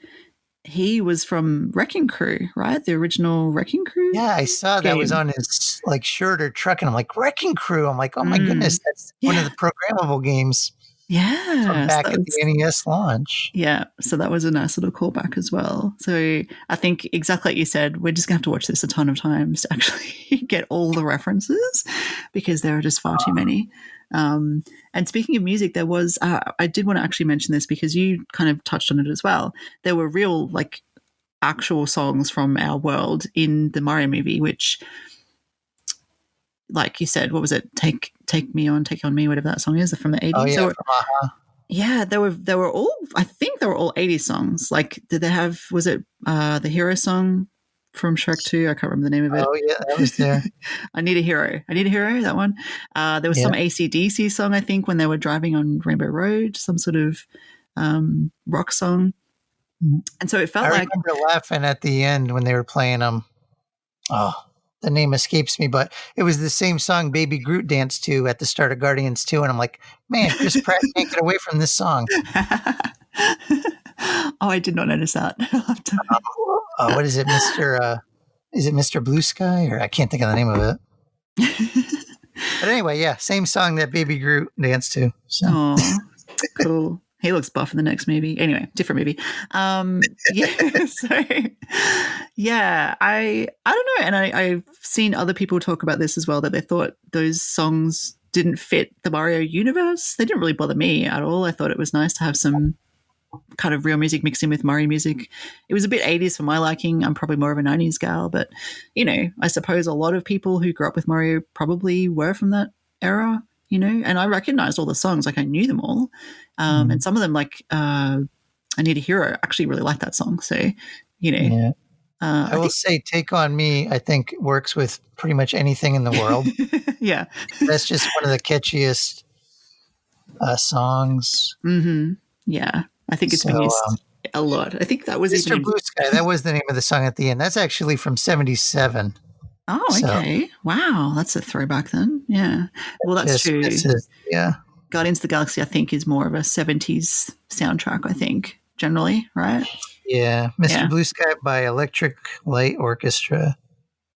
he was from Wrecking Crew, right? The original Wrecking Crew. Yeah, I saw that was on his like shirt or truck, and I'm like, Wrecking Crew. I'm like, oh my goodness, that's one of the programmable games from Yeah. back at the NES launch. Yeah. So that was a nice little callback as well. So I think exactly like you said, we're just going to have to watch this a ton of times to actually get all the references because there are just far too many. And speaking of music, there was, I did want to actually mention this because you kind of touched on it as well. There were real, like, actual songs from our world in the Mario movie, which, like you said, what was it? Take Me On, Take On Me, whatever that song is from the 80s. Oh yeah, So, yeah, they were all, I think they were all 80s songs. Like, did they have, was it the hero song from Shrek 2? I can't remember the name of it. Oh yeah, that was there. I Need a Hero, that one. There was some AC/DC song, I think, when they were driving on Rainbow Road, some sort of rock song. And so it felt I remember laughing at the end when they were playing them. Oh, the name escapes me, but it was the same song Baby Groot danced to at the start of Guardians 2. And I'm like, man, Chris Pratt can't get away from this song. Oh, I did not notice that. What is it, is it Mr. Blue Sky? Or I can't think of the name of it. But anyway, yeah, same song that Baby Groot danced to. So. Oh, cool. He looks buff in the next movie. Anyway, different movie. Yeah. So, yeah, I don't know. And I've seen other people talk about this as well, that they thought those songs didn't fit the Mario universe. They didn't really bother me at all. I thought it was nice to have some kind of real music mixed in with Mario music. It was a bit 80s for my liking. I'm probably more of a 90s gal, but, I suppose a lot of people who grew up with Mario probably were from that era. And I recognized all the songs, like I knew them all. And some of them, like I Need a Hero, actually really like that song. So, Yeah. I will say Take On Me, I think, works with pretty much anything in the world. Yeah. That's just one of the catchiest songs. Mm-hmm. Yeah. I think it's been used a lot. I think that was Mr. Blue Sky, that was the name of the song at the end. That's actually from 77. Oh, okay. So, wow. That's a throwback then. Yeah. Well, that's true. Yeah. Guardians of the Galaxy, I think, is more of a 70s soundtrack, I think, generally, right? Yeah. Mr. Blue Sky by Electric Light Orchestra.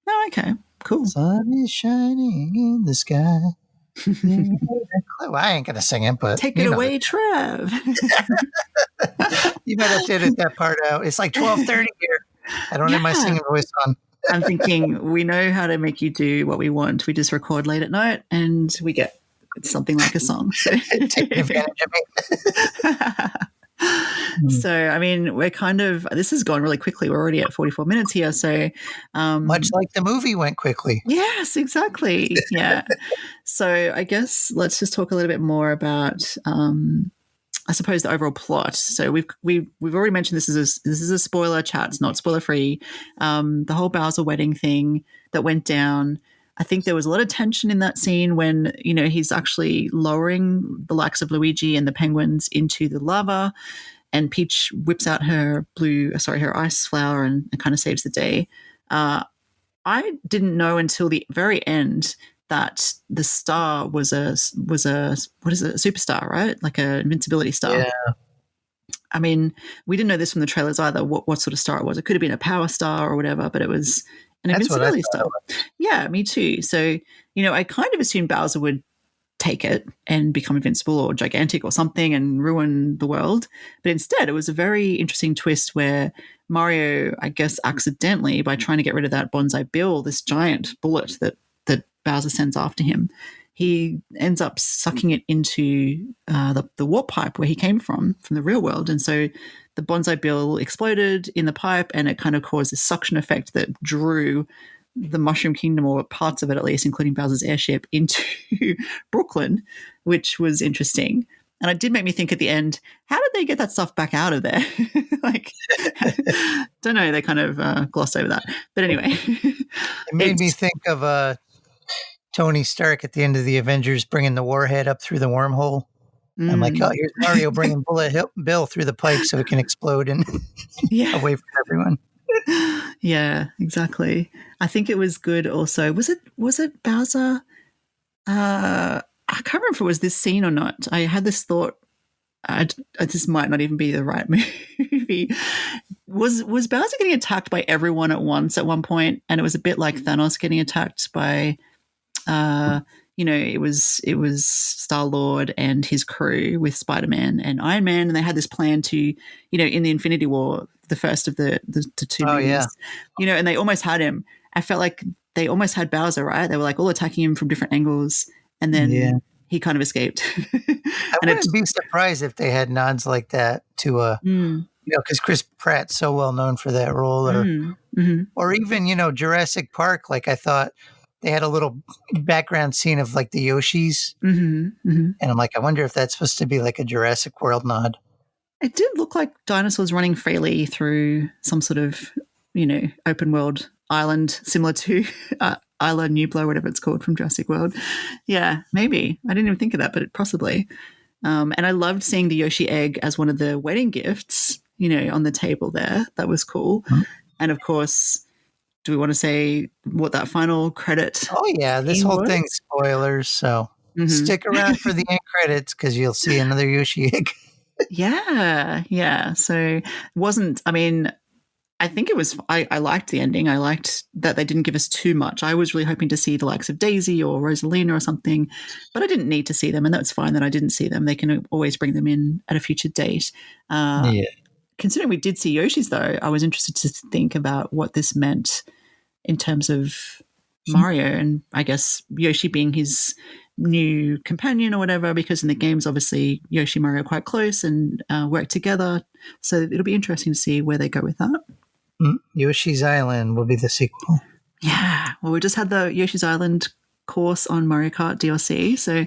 Oh, okay. Cool. Sun is shining in the sky. Well, I ain't going to sing it, but... Take it away, Trev. You might have to edit that part out. It's like 12:30 here. I don't have my singing voice on. I'm thinking we know how to make you do what we want. We just record late at night and we get something like a song. So. Take advantage of me. So, I mean, this has gone really quickly. We're already at 44 minutes here. So, much like the movie went quickly. Yes, exactly. Yeah. So I guess let's just talk a little bit more about, I suppose, the overall plot. So we've already mentioned this is a spoiler chat. It's not spoiler free. The whole Bowser wedding thing that went down. I think there was a lot of tension in that scene when, he's actually lowering the likes of Luigi and the penguins into the lava, and Peach whips out her her ice flower and kind of saves the day. I didn't know until the very end that the star was a what is it, a superstar, right? Like a invincibility star. Yeah. I mean, we didn't know this from the trailers either, what sort of star it was. It could have been a power star or whatever, but it was an invincibility star. Yeah, me too. So, I kind of assumed Bowser would take it and become invincible or gigantic or something and ruin the world. But instead, it was a very interesting twist where Mario, I guess, accidentally, by trying to get rid of that Bonsai Bill, this giant bullet that Bowser sends after him, he ends up sucking it into the warp pipe where he came from the real world. And so the Bonsai Bill exploded in the pipe, and it kind of caused this suction effect that drew the Mushroom Kingdom, or parts of it at least, including Bowser's airship, into Brooklyn, which was interesting. And it did make me think at the end, how did they get that stuff back out of there? Don't know. They kind of glossed over that. But anyway. It made me think of Tony Stark at the end of the Avengers bringing the warhead up through the wormhole. I'm like, oh, here's Mario bringing Bullet Bill through the pipe so it can explode and away from everyone. Yeah, exactly. I think it was good also. Was it Bowser? I can't remember if it was this scene or not. I had this thought, this might not even be the right movie. Was Bowser getting attacked by everyone at once at one point? And it was a bit like Thanos getting attacked by it was Star-Lord and his crew with Spider-Man and Iron Man, and they had this plan to, in the Infinity War, the first of the two movies, and they almost had him. I felt like they almost had Bowser, right? They were like all attacking him from different angles, and then he kind of escaped. I wouldn't be surprised if they had nods like that to because Chris Pratt's so well known for that role, or even Jurassic Park. Like, I thought they had a little background scene of like the Yoshis, and I'm like, I wonder if that's supposed to be like a Jurassic World nod. It did look like dinosaurs running freely through some sort of, open world island similar to Isla Nublar, whatever it's called from Jurassic World. Yeah, maybe. I didn't even think of that, but possibly. And I loved seeing the Yoshi egg as one of the wedding gifts, on the table there. That was cool. Mm-hmm. And of course, do we want to say what that final credit? Oh, yeah. This whole thing's spoilers. So stick around for the end credits because you'll see another Yoshi egg. Yeah. So I think it was, I liked the ending. I liked that they didn't give us too much. I was really hoping to see the likes of Daisy or Rosalina or something, but I didn't need to see them, and that's fine that I didn't see them. They can always bring them in at a future date. Considering we did see Yoshi's, though, I was interested to think about what this meant in terms of Mario and I guess Yoshi being his new companion or whatever, because in the games, obviously, Yoshi and Mario are quite close and work together. So it'll be interesting to see where they go with that. Yoshi's Island will be the sequel. Yeah. Well, we just had the Yoshi's Island course on Mario Kart DLC, so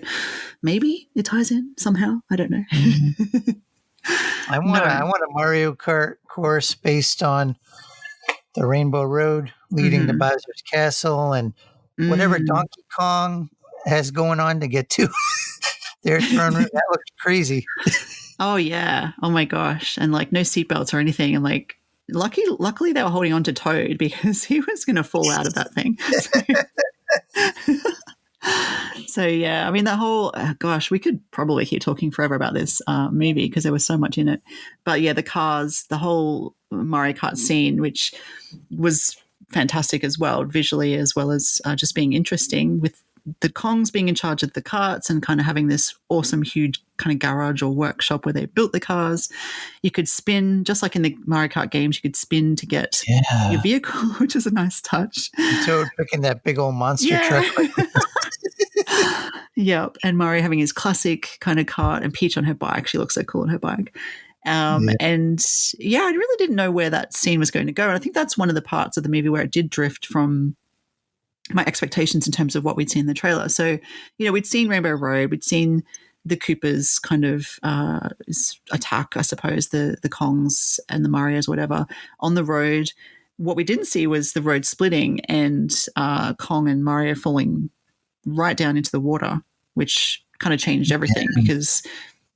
maybe it ties in somehow. I don't know. I want a Mario Kart course based on the Rainbow Road leading to Bowser's Castle and whatever Donkey Kong has going on to get to their throne room. That looks crazy. Oh, yeah. Oh, my gosh. And, like, no seatbelts or anything. And, like, luckily they were holding on to Toad because he was going to fall out of that thing. So, yeah, I mean, the whole, we could probably keep talking forever about this movie because there was so much in it. But, yeah, the cars, the whole Mario Kart scene, which was fantastic as well, visually as well as just being interesting, with the Kongs being in charge of the karts and kind of having this awesome, huge kind of garage or workshop where they built the cars. You could spin, just like in the Mario Kart games, you could spin to get your vehicle, which is a nice touch. And Toad picking that big old monster truck. Yep. And Mario having his classic kind of kart, and Peach on her bike. She looks so cool on her bike. And I really didn't know where that scene was going to go. And I think that's one of the parts of the movie where it did drift from my expectations in terms of what we'd seen in the trailer. So, we'd seen Rainbow Road, we'd seen the Koopas kind of attack, I suppose, the Kongs and the Marios, whatever, on the road. what we didn't see was the road splitting and Kong and Mario falling right down into the water, which kind of changed everything because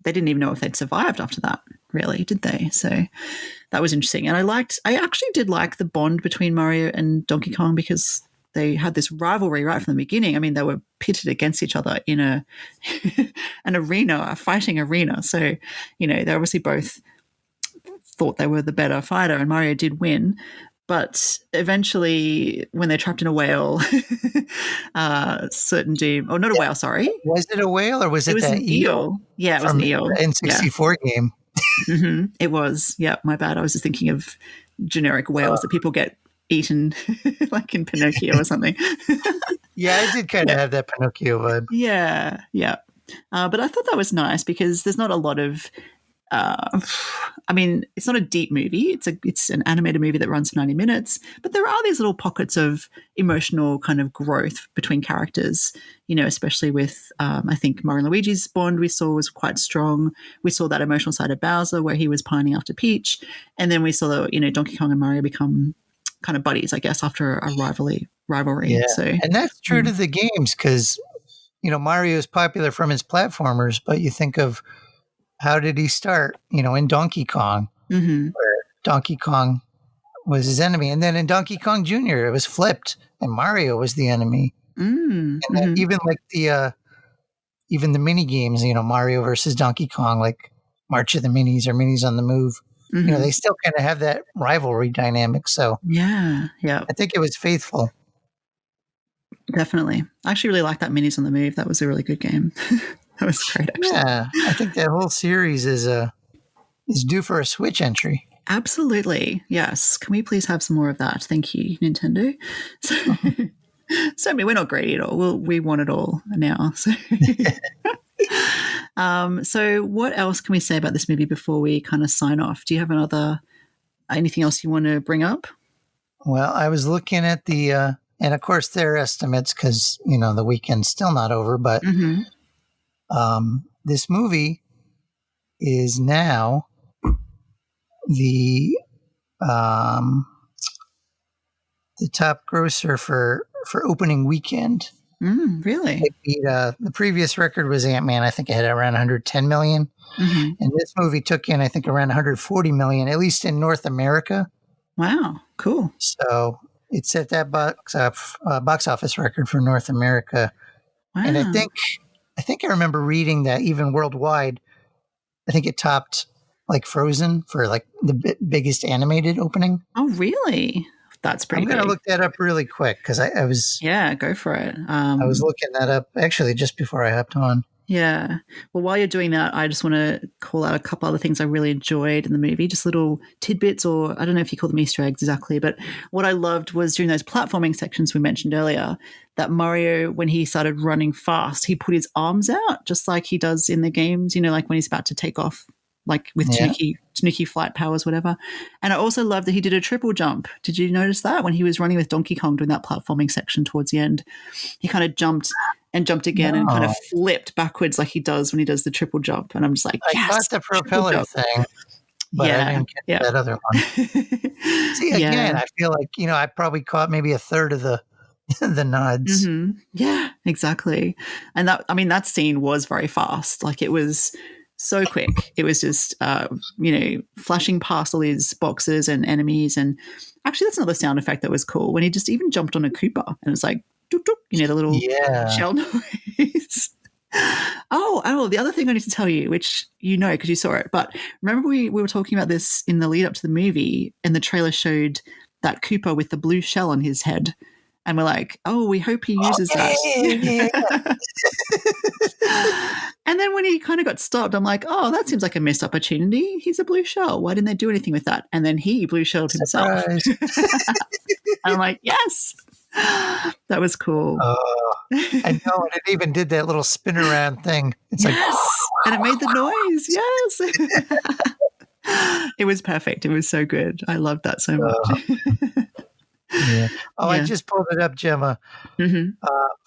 they didn't even know if they'd survived after that, really, did they? So that was interesting. And I actually did like the bond between Mario and Donkey Kong because they had this rivalry right from the beginning. I mean, they were pitted against each other in an arena, a fighting arena. So, they obviously both thought they were the better fighter, and Mario did win. But eventually, when they're trapped in a whale, certain doom, or not a whale, sorry. Was it a whale or was it that an eel? Yeah, it was an eel. The N64 game. Mm-hmm. It was. Yeah, my bad. I was just thinking of generic whales that people get eaten like in Pinocchio or something. Yeah, I did kind of have that Pinocchio vibe. Yeah. But I thought that was nice because there's not a lot of it's not a deep movie. It's an animated movie that runs for 90 minutes, but there are these little pockets of emotional kind of growth between characters, especially with, I think Mario and Luigi's bond we saw was quite strong. We saw that emotional side of Bowser where he was pining after Peach. And then we saw Donkey Kong and Mario become kind of buddies, I guess, after a rivalry. Yeah. So, and that's true to the games because, Mario is popular from his platformers, but you think of how did he start, in Donkey Kong, where Donkey Kong was his enemy. And then in Donkey Kong Jr., it was flipped and Mario was the enemy. And then even like even the mini games, Mario versus Donkey Kong, like March of the Minis or Minis on the Move, they still kind of have that rivalry dynamic. So yeah. I think it was faithful. Definitely. I actually really like that Minis on the Move. That was a really good game. That was great, actually. Yeah, I think that whole series is due for a Switch entry. Absolutely. Yes. Can we please have some more of that? Thank you, Nintendo. So we're not greedy at all. We want it all now. So what else can we say about this movie before we kind of sign off? Do you have anything else you want to bring up? Well, I was looking at the, and of course their estimates because, the weekend's still not over, but this movie is now the top grosser for opening weekend. Really? It beat, the previous record was Ant-Man. I think it had around 110 million. And this movie took in, I think, around 140 million, at least in North America. Wow, cool. So it set that box office record for North America. Wow. And I think I remember reading that even worldwide, I think it topped like Frozen for like the biggest animated opening. Oh, really? That's pretty. I'm going to look that up really quick because I was. Yeah, go for it. I was looking that up actually just before I hopped on. Yeah. Well, while you're doing that, I just want to call out a couple other things I really enjoyed in the movie, just little tidbits, or I don't know if you call them Easter eggs exactly, but what I loved was during those platforming sections we mentioned earlier, that Mario, when he started running fast, he put his arms out just like he does in the games, like when he's about to take off, like with Tanuki flight powers, whatever. And I also love that he did a triple jump. Did you notice that when he was running with Donkey Kong doing that platforming section towards the end? He kind of jumped and jumped again and kind of flipped backwards like he does when he does the triple jump. And I'm just like, yes, I got the propeller thing, but I didn't get that other one. See, again, I feel like, I probably caught maybe a third of the nods. Yeah, exactly. And that scene was very fast. Like it was so quick. It was just, flashing past all these boxes and enemies. And actually, that's another sound effect that was cool when he just even jumped on a Koopa and it was like, doop, doop, the little shell noise. Oh, the other thing I need to tell you, which because you saw it, but remember we were talking about this in the lead up to the movie and the trailer showed that Koopa with the blue shell on his head. And we're like, oh, we hope he uses that. And then when he kind of got stopped, I'm like, oh, that seems like a missed opportunity. He's a blue shell. Why didn't they do anything with that? And then he blue shelled himself. I'm like, yes. That was cool. I know. And it even did that little spin around thing. It's like, and it made the noise. Yes. It was perfect. It was so good. I loved that so much. Yeah. I just pulled it up, Jemma.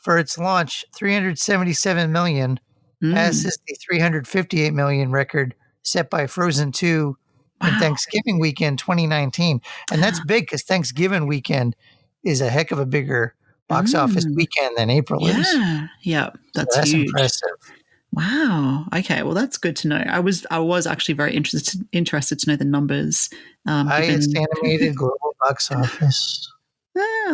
For its launch, 377 million passes the 358 million record set by Frozen 2 in Wow. Thanksgiving weekend 2019. And that's big because Thanksgiving weekend is a heck of a bigger box office weekend than April is. Yeah, So that's that's huge. impressive. Wow. Okay. Well, that's good to know. I was actually very interested to know the numbers. Highest Given animated global box office.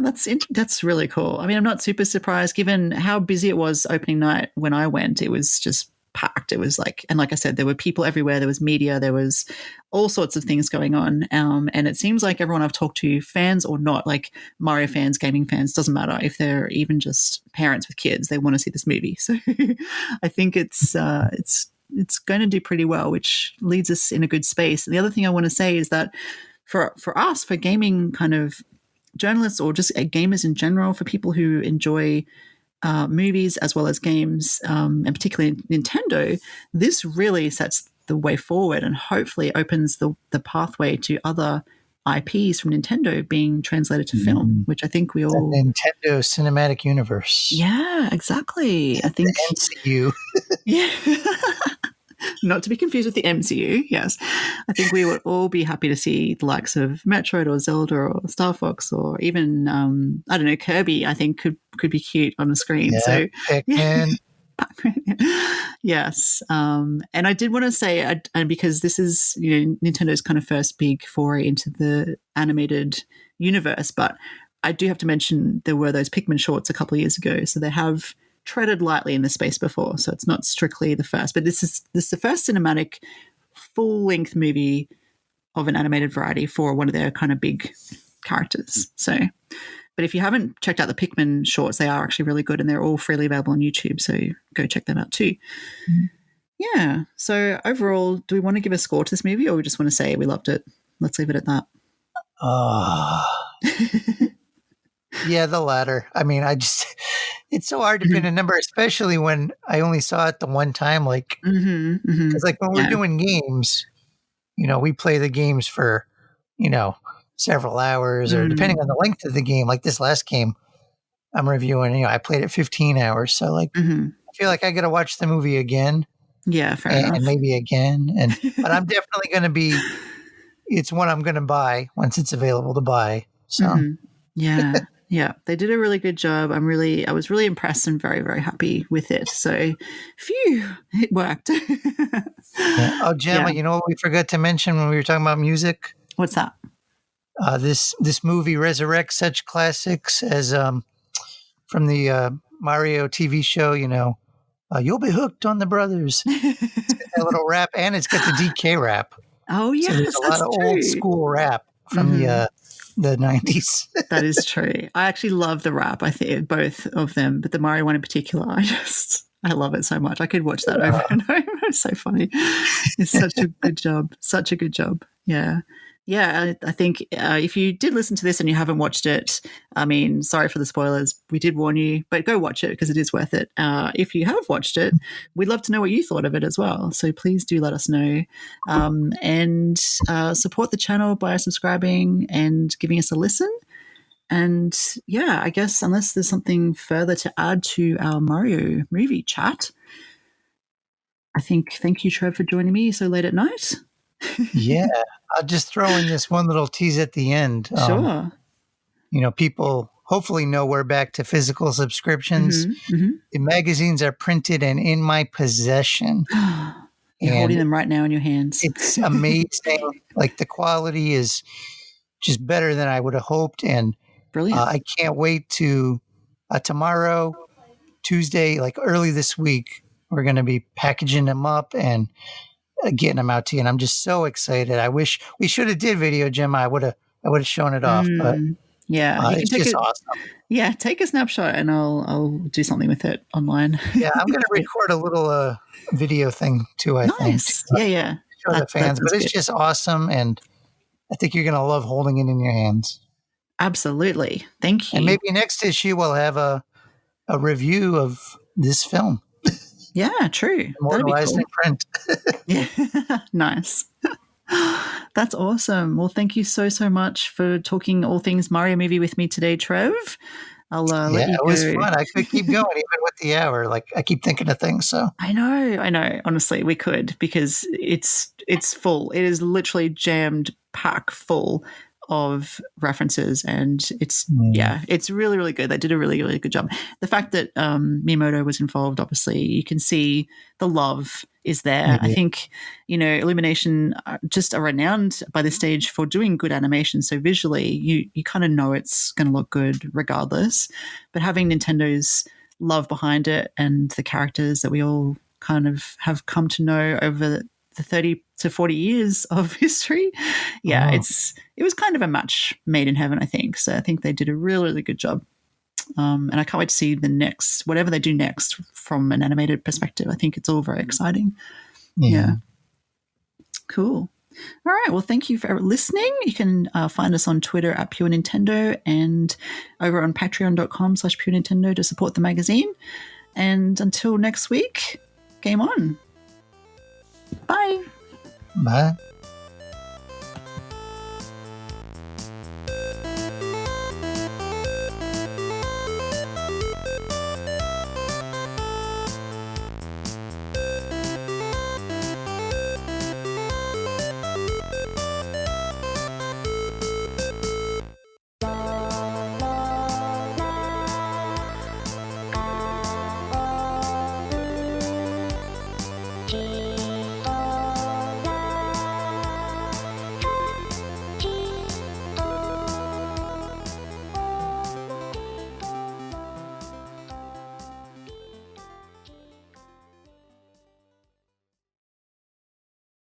that's really cool. I mean, I'm not super surprised given how busy it was opening night when I went. It was just packed. It was like, and like I said, there were people everywhere. There was media. There was all sorts of things going on. And it seems like everyone I've talked to, fans or not, like Mario fans, gaming fans, doesn't matter if they're even just parents with kids, they want to see this movie. So I think it's going to do pretty well, which leads us in a good space. And the other thing I want to say is that for us, for gaming kind of journalists or just gamers in general, for people who enjoy movies as well as games, and particularly Nintendo, this really sets the way forward and hopefully opens the pathway to other IPs from Nintendo being translated to film, which I think we all... The Nintendo Cinematic Universe. Yeah, exactly. I think... The MCU. Yeah. Not to be confused with the MCU, yes. I think we would all be happy to see the likes of Metroid or Zelda or Star Fox or even, I don't know, Kirby, I think could be cute on the screen. Yeah, so, Pac-Man. Yes. And I did want to say, and because this is, Nintendo's kind of first big foray into the animated universe, but I do have to mention there were those Pikmin shorts a couple of years ago. So they have treaded lightly in the space before, so it's not strictly the first, but this is the first cinematic full-length movie of an animated variety for one of their kind of big characters. So, but if you haven't checked out the Pikmin shorts, they are actually really good and they're all freely available on YouTube, so go check them out too. Yeah, so overall, do we want to give a score to this movie or we just want to say we loved it? Let's leave it at that. Yeah, the latter. I mean, it's so hard to pin a number, especially when I only saw it the one time. Like, because like when we're doing games, we play the games for, several hours or depending on the length of the game. Like this last game I'm reviewing, I played it 15 hours. So like, I feel like I got to watch the movie again. Yeah, fair enough. And maybe again. But I'm definitely going to it's one I'm going to buy once it's available to buy. So yeah. Yeah, they did a really good job. I was really impressed and very, very happy with it. So, phew, it worked. Yeah. Oh, Jemma, you know what we forgot to mention when we were talking about music? What's that? This movie resurrects such classics as from the Mario TV show, You'll Be Hooked on the Brothers. It's got that little rap, and it's got the DK rap. Oh, yes, so there's a lot of old school rap from the 90s. That is true. I actually love the rap. I think both of them, but the Mario one in particular, I love it so much. I could watch that over and over. It's so funny. It's such a good job. Such a good job. Yeah. Yeah, I think if you did listen to this and you haven't watched it, I mean, sorry for the spoilers. We did warn you, but go watch it because it is worth it. If you have watched it, we'd love to know what you thought of it as well. So please do let us know. And support the channel by subscribing and giving us a listen. And yeah, I guess unless there's something further to add to our Mario movie chat, I think thank you, Trev, for joining me so late at night. Yeah, I'll just throw in this one little tease at the end. Sure. People hopefully know we're back to physical subscriptions. The magazines are printed and in my possession. You're holding them right now in your hands. It's amazing. Like the quality is just better than I would have hoped. And brilliant. I can't wait to tomorrow, Tuesday, like early this week, we're going to be packaging them up and getting them out to you, and I'm just so excited. I wish we should have did video, Jemma. I would have shown it off, but yeah, it's just awesome. Yeah, take a snapshot, and I'll do something with it online. Yeah, I'm going to record a little video thing too. I think. Yeah. Show the fans, but it's just awesome, and I think you're going to love holding it in your hands. Absolutely, thank you. And maybe next issue we'll have a review of this film. Yeah, true. Immortalized in print. Yeah, nice. That's awesome. Well, thank you so much for talking all things Mario movie with me today, Trev. I'll Yeah, let you it was go. fun. I could keep going even with the hour. Like I keep thinking of things. So I know. Honestly, we could, because it's full. It is literally jammed pack full of references, and it's really, really good. They did a really, really good job. The fact that Miyamoto was involved, obviously, you can see the love is there. I think, Illumination just are renowned by this stage for doing good animation. So visually, you kind of know it's going to look good regardless. But having Nintendo's love behind it and the characters that we all kind of have come to know over the 30 to 40 years of history. Yeah, it was kind of a match made in heaven, I think. So I think they did a really, really good job. And I can't wait to see whatever they do next from an animated perspective. I think it's all very exciting. Yeah. Cool. All right. Well, thank you for listening. You can find us on Twitter at Pure Nintendo and over on patreon.com/Pure Nintendo to support the magazine. And until next week, game on. Bye. Bye.